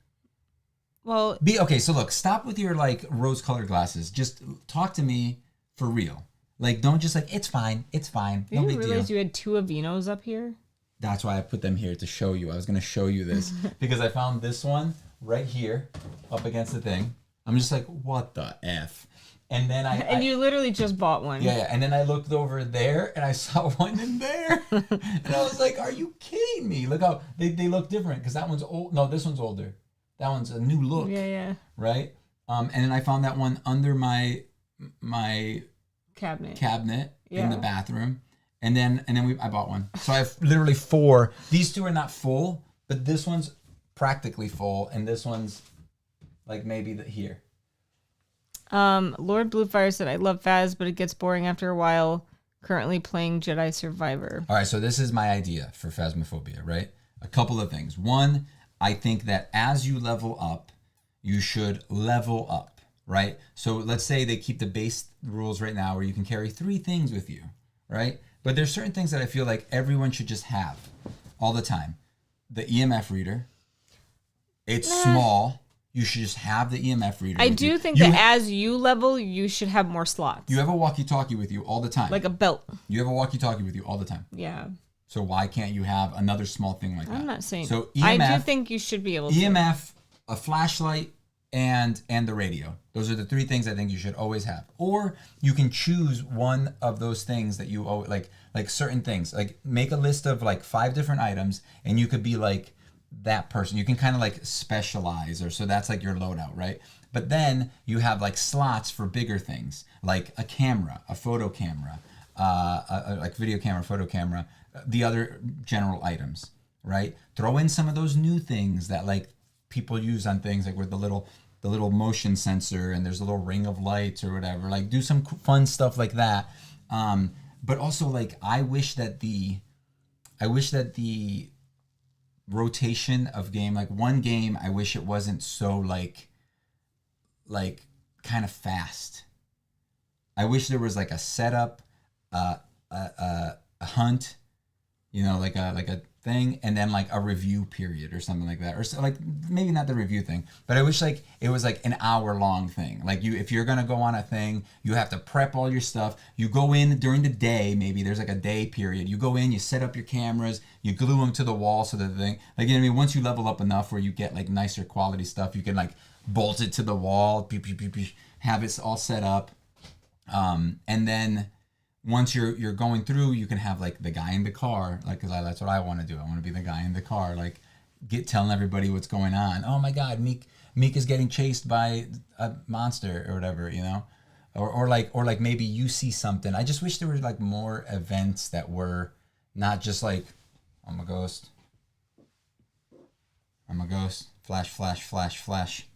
Well, okay, so look, stop with your, like, rose-colored glasses. Just talk to me for real. Like, don't just, like, it's fine. No big deal. You realize you had 2 Avenos up here? That's why I put them here, to show you. I was going to show you this because I found this one right here up against the thing. I'm just like, what the F? And then And you literally just bought one. Yeah. And then I looked over there and I saw one in there. And I was like, are you kidding me? Look how they look different because that one's old. No, this one's older. That one's a new look. Yeah. Right? And then I found that one under my cabinet in the bathroom. And then I bought one. So I have literally 4. These 2 are not full, but this one's practically full, and this one's like maybe here. Lord Bluefire said, I love Phas, but it gets boring after a while. Currently playing Jedi Survivor. All right, so this is my idea for Phasmophobia, right? A couple of things. One, I think that as you level up, you should level up, right? So let's say they keep the base rules right now where you can carry 3 things with you, right? But there's certain things that I feel like everyone should just have all the time. The EMF reader. It's small. You should just have the EMF reader. I do think that as you level, you should have more slots. You have a walkie-talkie with you all the time. Like a belt. You have a walkie-talkie with you all the time. Yeah. So why can't you have another small thing like that? I'm not saying. So EMF, I do think you should be able to. EMF, a flashlight, and the radio. Those are the 3 things I think you should always have. Or you can choose one of those things that you like certain things. Like make a list of like 5 different items, and you could be like that person. You can kind of like specialize, or so that's like your loadout, right? But then you have like slots for bigger things, like a camera, a photo camera, like video camera, photo camera, the other general items, right? Throw in some of those new things that like people use on things, like with the little motion sensor, and there's a little ring of lights or whatever. Like do some fun stuff like that. But also like I wish that the rotation of game, like one game, I wish it wasn't so like kind of fast. I wish there was like a setup, a hunt, like a thing, and then like a review period or something like that, or so, like maybe not the review thing, but I wish like it was like an hour long thing. Like if you're gonna go on a thing, you have to prep all your stuff. You go in during the day, maybe there's like a day period. You go in, you set up your cameras, you glue them to the wall so that the thing, like, I mean, once you level up enough where you get like nicer quality stuff, you can like bolt it to the wall, have it all set up, and then once you're going through, you can have like the guy in the car, like, because that's what I want to do. I want to be the guy in the car, like telling everybody what's going on. Oh my God, Meek is getting chased by a monster or whatever, or like maybe you see something. I just wish there were like more events that were not just like, I'm a ghost, flash, flash, flash, flash.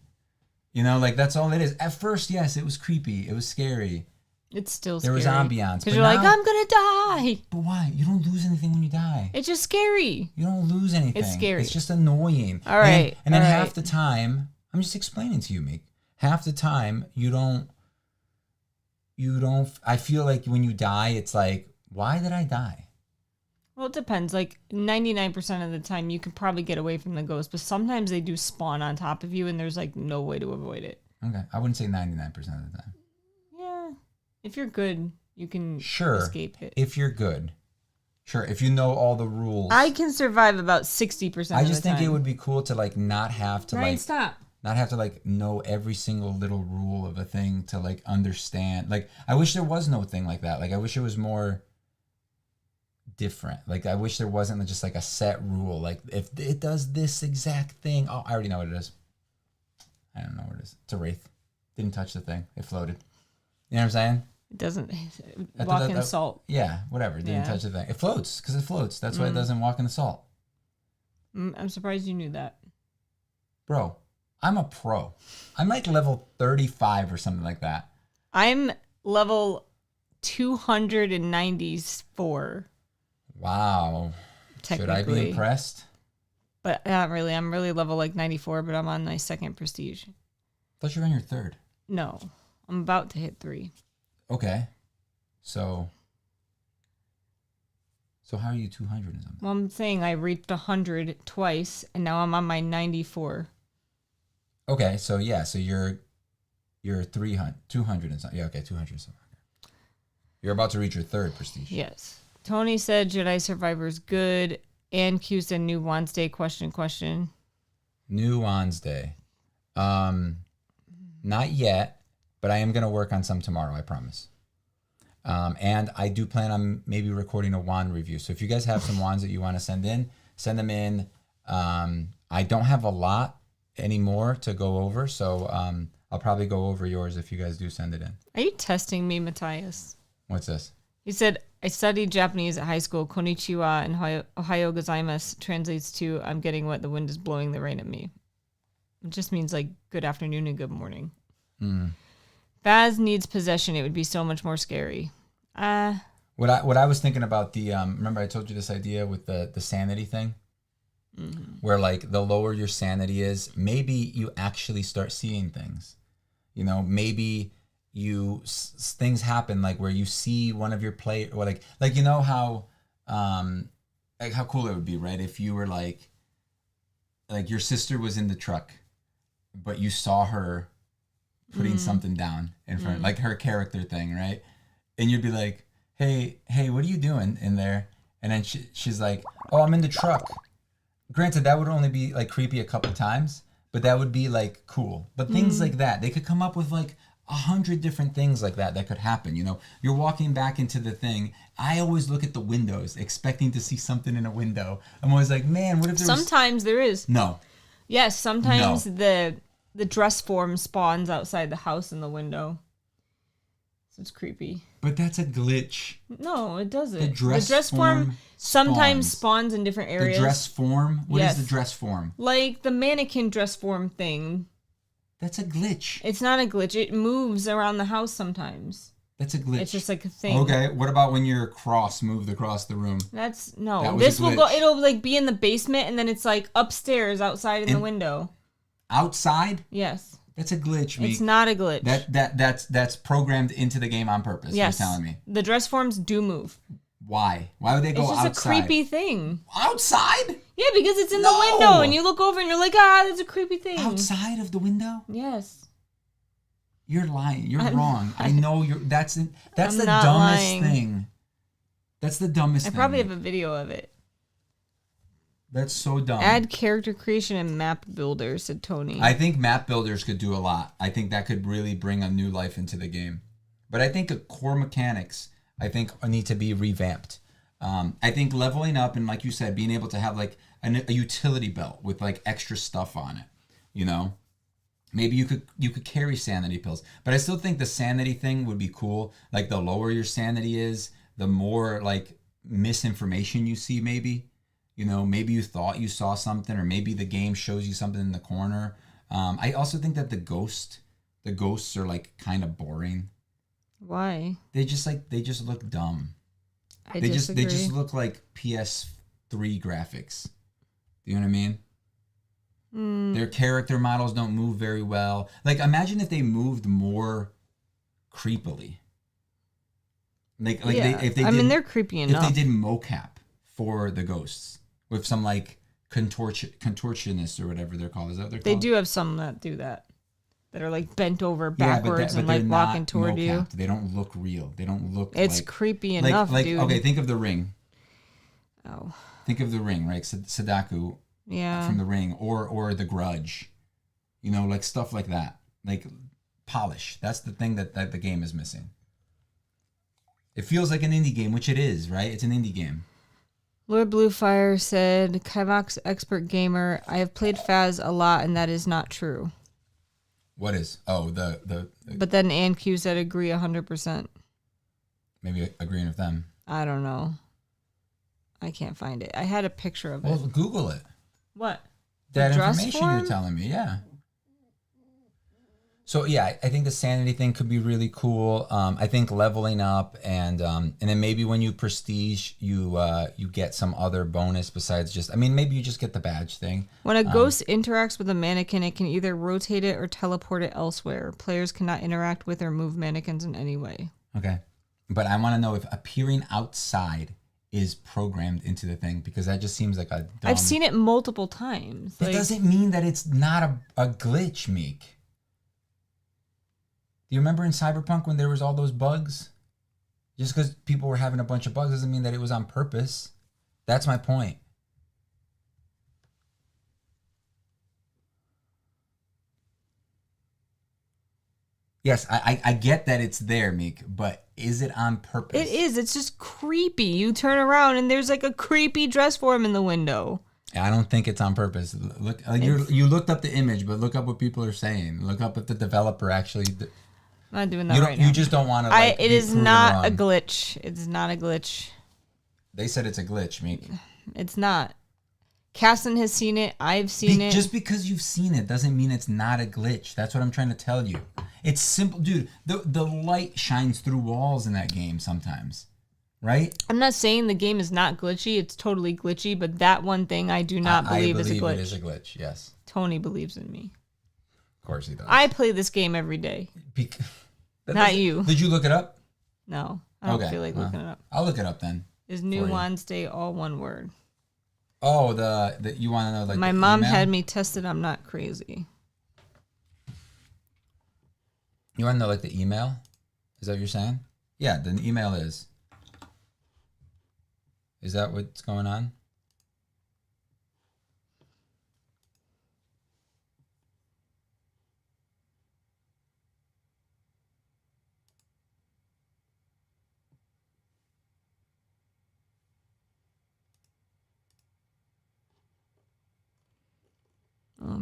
Like that's all it is. At first, yes, it was creepy, it was scary. It's still scary. There was ambiance. Because you're like, I'm going to die. But why? You don't lose anything when you die. It's just scary. You don't lose anything. It's scary. It's just annoying. All right. And then half the time, I'm just explaining to you, Meek. Half the time, you don't, I feel like when you die, it's like, why did I die? Well, it depends. Like 99% of the time, you could probably get away from the ghost, but sometimes they do spawn on top of you, and there's like no way to avoid it. Okay. I wouldn't say 99% of the time. If you're good, you can escape it. If you're good. Sure, if you know all the rules. I can survive about 60% of the time. I just think it would be cool to like not have to not have to like know every single little rule of a thing to like understand. Like I wish there was no thing like that. Like I wish it was more different. Like I wish there wasn't just like a set rule. Like if it does this exact thing, oh, I already know what it is. I don't know what it is. It's a wraith. Didn't touch the thing. It floated. You know what I'm saying? It doesn't walk in salt. Yeah, whatever. It didn't touch the thing. It floats because it floats. That's why it doesn't walk in the salt. I'm surprised you knew that. Bro, I'm a pro. I'm like level 35 or something like that. I'm level 294. Wow. Should I be impressed? But not really. I'm really level like 94, but I'm on my second prestige. I thought you were on your third. No. I'm about to hit 3. Okay. So how are you 200 or something? Well, I'm saying I reached 100 twice, and now I'm on my 94. Okay, so yeah, so you're 300, 200 and something. Yeah, okay, 200 and something. You're about to reach your third prestige. Yes. Tony said Jedi Survivor's good. And Q said New Wands Day, question. New Wands Day. Not yet. But I am going to work on some tomorrow, I promise. And I do plan on maybe recording a wand review. So if you guys have some wands that you want to send them in. I don't have a lot anymore to go over. So I'll probably go over yours if you guys do send it in. Are you testing me, Matthias? What's this? He said, I studied Japanese at high school. Konnichiwa and Ohayo gozaimasu translates to, I'm getting wet, the wind is blowing the rain at me. It just means like good afternoon and good morning. Baz needs possession. It would be so much more scary. What I was thinking about the remember I told you this idea with the sanity thing, where like the lower your sanity is, maybe you actually start seeing things. Maybe things happen like where you see one of your play, or like how cool it would be, right? If you were like your sister was in the truck, but you saw her putting something down in front, like her character thing, right? And you'd be like, hey, what are you doing in there? And then she's like, oh, I'm in the truck. Granted, that would only be like creepy a couple times, but that would be like cool. But things like that, they could come up with like 100 different things like that could happen. You know, you're walking back into the thing. I always look at the windows, expecting to see something in a window. I'm always like, man, what if there was... Sometimes there is. No. Yes, sometimes No. the dress form spawns outside the house in the window. So it's creepy. But that's a glitch. No, it doesn't. The dress form sometimes spawns in different areas. The dress form? What Yes. is the dress form? Like the mannequin dress form thing. That's a glitch. It's not a glitch. It moves around the house sometimes. That's a glitch. It's just like a thing. Okay, what about when your cross moved across the room? That's no. That was This a will go. glitch. It'll like be in the basement, and then it's like upstairs, outside in the window. Outside? Yes. That's a glitch, Meek. It's not a glitch. That's programmed into the game on purpose. Yes. You're telling me. The dress forms do move. Why? Why would they go outside? It's just a creepy thing. Outside? Yeah, because it's in the window, and you look over and you're like, that's a creepy thing. Outside of the window? Yes. You're lying. You're wrong. I know you're. That's the dumbest lying. thing. That's the dumbest thing. I probably have a video of it. That's so dumb. Add character creation and map builder, said Tony. I think map builders could do a lot. I think that could really bring a new life into the game. But I think core mechanics, I think, need to be revamped. I think leveling up and, like you said, being able to have like a utility belt with like extra stuff on it, you know? Maybe you could carry sanity pills, but I still think the sanity thing would be cool. Like the lower your sanity is, the more like misinformation you see. Maybe, you know, maybe you thought you saw something, or maybe the game shows you something in the corner. I also think that the ghosts are like kind of boring. Why? They just look dumb. They just look like PS3 graphics. Do you know what I mean? Their character models don't move very well. Like, imagine if they moved more creepily. Like yeah. if they I did, mean, they're creepy enough. If they did mocap for the ghosts with some like contortionists or whatever they're called. Is that what they're called? They do have some that do that. That are like bent over backwards and like walking toward you. They don't look real. They don't look. It's like, creepy enough, dude. Okay, think of The Ring. Oh. Think of The Ring, right? Sadaku. Yeah. From The Ring or The Grudge, you know, like stuff like that, like polish. That's the thing that the game is missing. It feels like an indie game, which it is, right? It's an indie game. Lord Bluefire said, Kivox expert gamer, I have played Faz a lot and that is not true. What is? Oh, the But then AnQ said agree 100%. Maybe agreeing with them. I don't know. I can't find it. I had a picture of it. Well, Google it. What? That dress information form? you're telling me, yeah. So yeah, I think the sanity thing could be really cool. I think leveling up and then maybe when you prestige, you get some other bonus besides just. I mean, maybe you just get the badge thing. When a ghost interacts with a mannequin, it can either rotate it or teleport it elsewhere. Players cannot interact with or move mannequins in any way. Okay, but I want to know if appearing outside is programmed into the thing, because that just seems like a dumb... I've seen it multiple times. That doesn't mean that it's not a glitch, Meek. Do you remember in Cyberpunk when there was all those bugs? Just because people were having a bunch of bugs doesn't mean that it was on purpose. That's my point. Yes, I get that it's there, Meek, but is it on purpose? It is. It's just creepy. You turn around and there's like a creepy dress form in the window. I don't think it's on purpose. Look, you looked up the image, but look up what people are saying. Look up if the developer actually... I'm not doing that right now. You just don't want to. It is not a glitch. It's not a glitch. They said it's a glitch, Meek. It's not. Casson has seen it. I've seen it. Just because you've seen it doesn't mean it's not a glitch. That's what I'm trying to tell you. It's simple, dude. The light shines through walls in that game sometimes, right? I'm not saying the game is not glitchy. It's totally glitchy, but that one thing I do not believe is a glitch. It is a glitch. Yes. Tony believes in me. Of course he does. I play this game every day. Not you. Did you look it up? No, I don't feel like looking it up. I'll look it up then. Is New Wednesday all one word? Oh, the you want to know like my mom had me tested. I'm not crazy. You want to know like the email? Is that what you're saying? Yeah, the email is. Is that what's going on?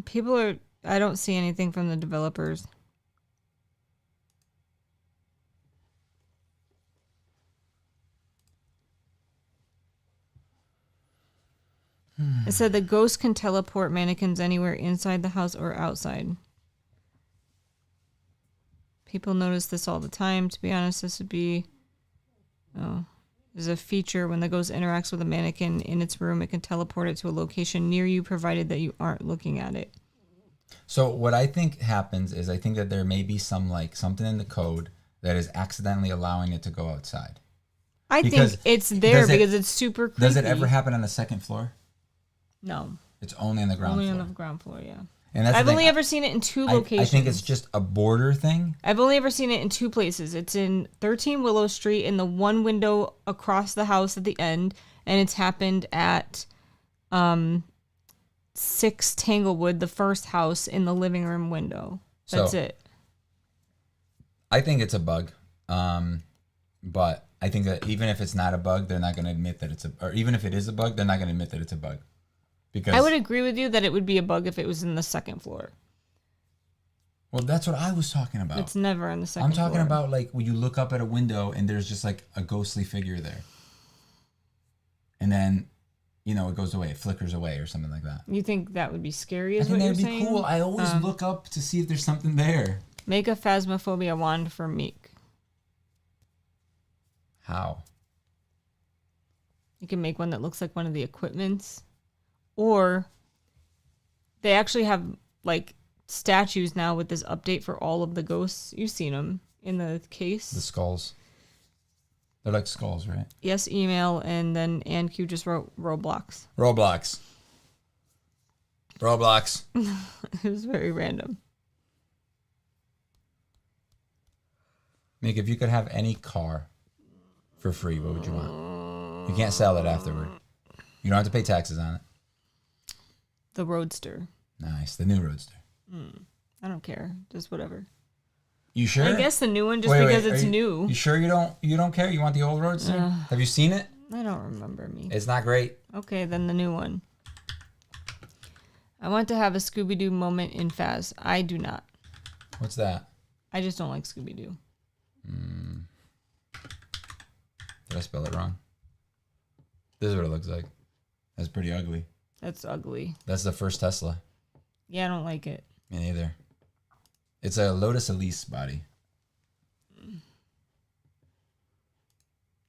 People are. I don't see anything from the developers. It said the ghost can teleport mannequins anywhere inside the house or outside. People notice this all the time. To be honest, this would be... Oh. There's a feature when the ghost interacts with a mannequin in its room, it can teleport it to a location near you, provided that you aren't looking at it. So what I think happens is I think that there may be something in the code that is accidentally allowing it to go outside. I think it's there because it's super creepy. Does it ever happen on the second floor? No. It's only on the ground floor. Only on the ground floor, yeah. And I've only ever seen it in two locations. I think it's just a border thing. I've only ever seen it in two places. It's in 13 Willow Street in the one window across the house at the end, and it's happened at 6 Tanglewood, the first house, in the living room window. That's it. I think it's a bug. But I think that even if it's not a bug, they're not going to admit that or even if it is a bug, they're not going to admit that it's a bug. Because I would agree with you that it would be a bug if it was in the second floor. Well, that's what I was talking about. It's never in the second floor. I'm talking about like when you look up at a window and there's just like a ghostly figure there. And then, it goes away. It flickers away or something like that. You think that would be scary? I think that would be cool. I always look up to see if there's something there. Make a Phasmophobia wand for Meek. How? You can make one that looks like one of the equipments. Or they actually have like statues now with this update for all of the ghosts. You've seen them in the case. The skulls. They're like skulls, right? Yes, email, and then AnQ just wrote Roblox. Roblox. It was very random. Meek, if you could have any car for free, what would you want? You can't sell it afterward. You don't have to pay taxes on it. The Roadster. Nice. The new Roadster. I don't care. Just whatever. You sure? I guess the new one just because it's new. You sure you don't care? You want the old Roadster? Have you seen it? I don't remember me. It's not great. Okay, then the new one. I want to have a Scooby-Doo moment in Phas. I do not. What's that? I just don't like Scooby-Doo. Did I spell it wrong? This is what it looks like. That's pretty ugly. That's ugly. That's the first Tesla. Yeah, I don't like it. Me neither. It's a Lotus Elise body.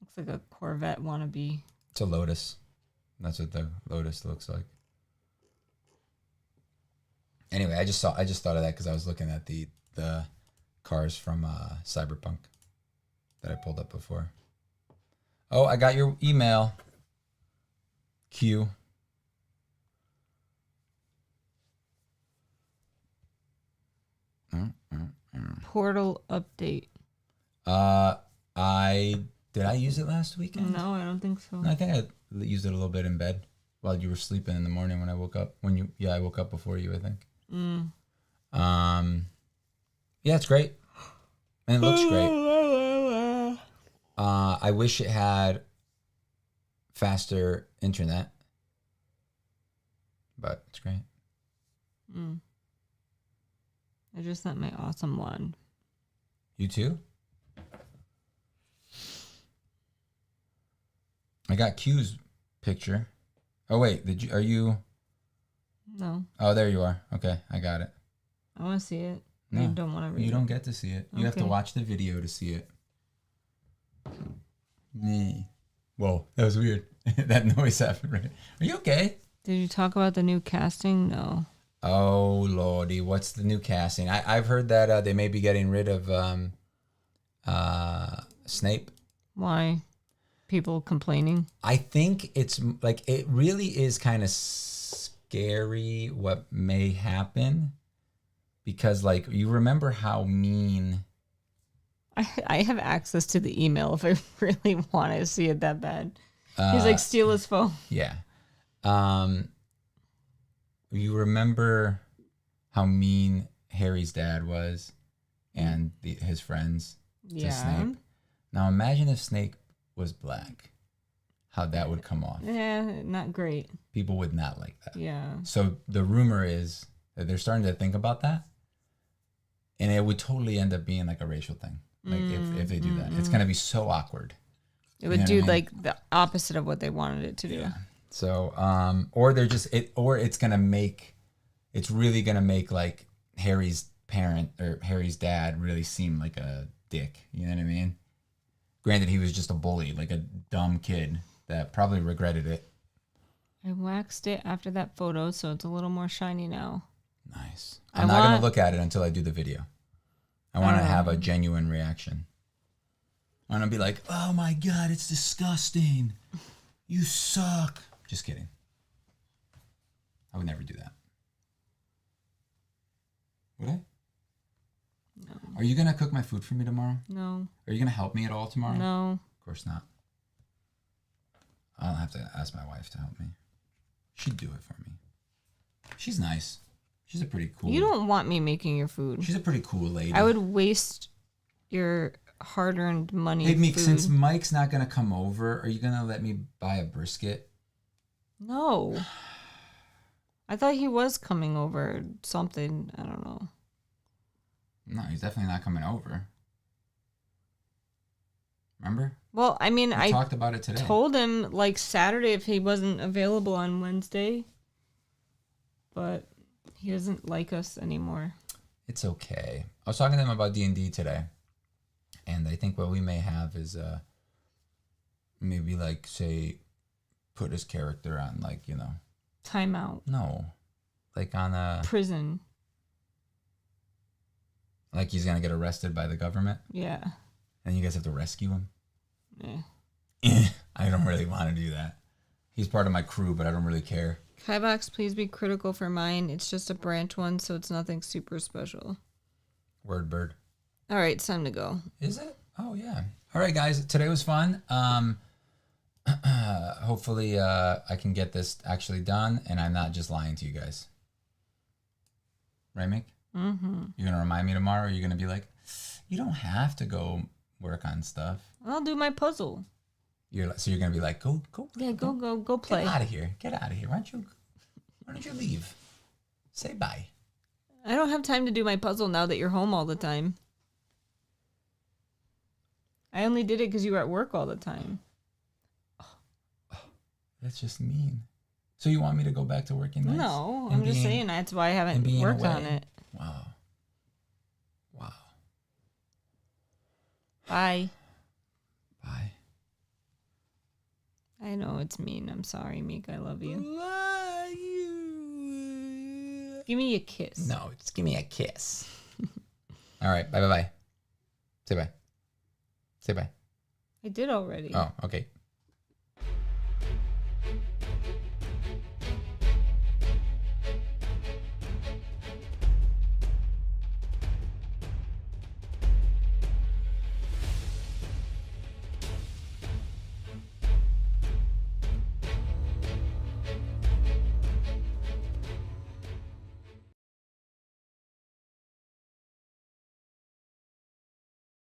Looks like a Corvette wannabe. It's a Lotus. That's what the Lotus looks like. Anyway, I just thought of that because I was looking at the cars from Cyberpunk that I pulled up before. Oh, I got your email. Q. Portal update. Did I use it last weekend? No, I don't think so. No, I think I used it a little bit in bed while you were sleeping in the morning when I woke up. I woke up before you, I think. Yeah, it's great. And it looks great. I wish it had faster internet, but it's great. I just sent my awesome wand. You too? I got Q's picture. Oh wait, are you? No. Oh, there you are. Okay, I got it. I want to see it. No, you don't want to read it. You don't get to see it. You have to watch the video to see it. Whoa, that was weird. That noise happened, right? Are you okay? Did you talk about the new casting? No. Oh, Lordy. What's the new casting? I've heard that they may be getting rid of Snape. Why? People complaining? I think it's like it really is kind of scary what may happen because, like, you remember how mean... I have access to the email if I really want to see it that bad. He's like, steal his phone. Yeah. You remember how mean Harry's dad was and his friends to Snape? Now imagine if Snape was black. How that would come off. Yeah, not great. People would not like that. Yeah. So the rumor is They're starting to think about that. And it would totally end up being like a racial thing. Like if they do that. It's going to be so awkward. It would do like the opposite of what they wanted it to do. Yeah. So, or they're just, it's going to make, it's really going to make like Harry's parent or Harry's dad really seem like a dick. You know what I mean? Granted, he was just a bully, like a dumb kid that probably regretted it. I waxed it after that photo, so it's a little more shiny now. Nice. I'm not going to look at it until I do the video. I want to have a genuine reaction. I want to be like, oh my God, it's disgusting. You suck. Just kidding. I would never do that. Would I? No. Are you going to cook my food for me tomorrow? No. Are you going to help me at all tomorrow? No. Of course not. I'll have to ask my wife to help me. She'd do it for me. She's nice. She's a pretty cool... You don't want me making your food. She's a pretty cool lady. I would waste your hard-earned money. Hey, Meek, since Mike's not going to come over, are you going to let me buy a brisket? No. I thought he was coming over. Something. I don't know. No, he's definitely not coming over. Remember? Well, I mean, I talked about it today. Told him like Saturday if he wasn't available on Wednesday. But he doesn't like us anymore. It's okay. I was talking to him about D&D today. And I think what we may have is maybe like, say, put his character on like, you know. Timeout. No. Like on a... Prison. Like he's going to get arrested by the government? Yeah. And you guys have to rescue him? Yeah. I don't really want to do that. He's part of my crew, but I don't really care. Kivox, please be critical for mine. It's just a branch one, so it's nothing super special. Word bird. All right, it's time to go. Is it? Oh, yeah. All right, guys. Today was fun. Hopefully I can get this actually done, and I'm not just lying to you guys. Right, Mick? Mm-hmm. You're going to remind me tomorrow, or you're going to be like, you don't have to go work on stuff. I'll do my puzzle. So you're going to be like, go. Yeah, go play. Get out of here. Get out of here. Why don't you leave? Say bye. I don't have time to do my puzzle now that you're home all the time. I only did it because you were at work all the time. That's just mean. So you want me to go back to working nights? No, I'm just saying that's why I haven't worked on it. Wow. Bye. Bye. I know it's mean. I'm sorry, Meek. I love you. Love you. Give me a kiss. No, just give me a kiss. All right. Bye. Say bye. Say bye. I did already. Oh, okay.